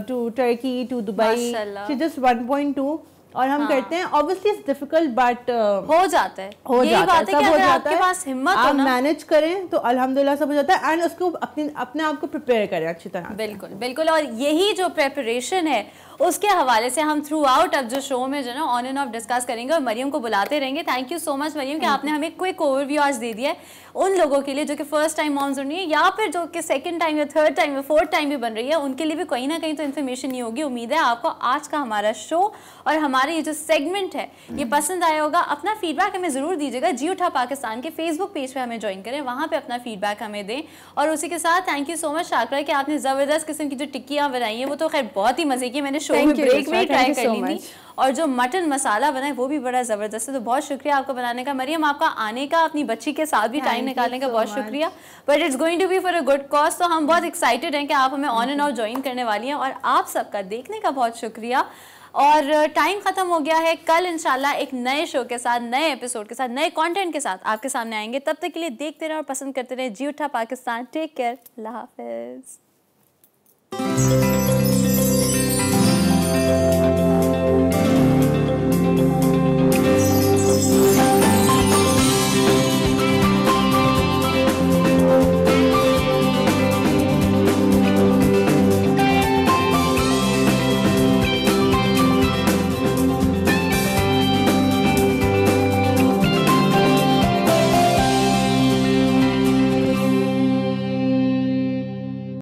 to Turkey, to Dubai, just 1.2, और हम करते हैं। ऑब्वियसली इट्स डिफिकल्ट बट हो जाता है, यही बात है कि अगर आपके पास हिम्मत हो ना, मैनेज करें तो अल्हम्दुलिल्लाह सब हो जाता है, एंड उसको अपने आप को प्रिपेयर करें अच्छी तरह। बिल्कुल, और यही जो प्रेपरेशन है उसके हवाले से हम थ्रू आउट अब जो शो में जो ना ऑन एंड ऑफ डिस्कस करेंगे और मरियम को बुलाते रहेंगे। Thank you so much Mariam कि आपने हमें क्विक ओवरव्यू आज दे दिया है उन लोगों के लिए जो कि फर्स्ट टाइम मॉम्स बन रही है, या फिर जो कि सेकंड टाइम या थर्ड टाइम या फोर्थ टाइम भी बन रही है, उनके लिए भी कहीं ना कहीं तो इन्फॉर्मेशन नहीं होगी। उम्मीद है आपको आज का हमारा शो और हमारे ये जो सेगमेंट है ये पसंद आया होगा। अपना फीडबैक हमें ज़रूर दीजिएगा, जी उठा पाकिस्तान के फेसबुक पेज पे हमें ज्वाइन करें, वहाँ पे अपना फीडबैक हमें दें। और उसी के साथ thank you so much Shakra कि आपने ज़बरदस्त किस्म की जो टिक्कियाँ बनाई हैं वो तो खैर बहुत ही मज़े की, मैंने शो में ब्रेक में ट्राई कर ली थी, और जो मटन मसाला बना है वो भी बड़ा ज़बरदस्त है। तो बहुत शुक्रिया आपका बनाने का मरियम, आपका आने का, अपनी बच्ची के साथ भी टाइम निकालने का बहुत शुक्रिया, but it's going to be for a good cause. तो हम बहुत एक्साइटेड हैं कि आप हमें ऑन एंड ऑफ ज्वाइन करने वाली हैं, और आप सबका देखने का बहुत शुक्रिया। और टाइम ख़त्म हो गया है, कल इंशाल्लाह एक नए शो के साथ, नए एपिसोड के साथ, नए कंटेंट के साथ आपके सामने आएंगे। तब तक के लिए देखते रहें और पसंद करते रहें जी उठा पाकिस्तान। टेक केयर, अल्लाह हाफिज़।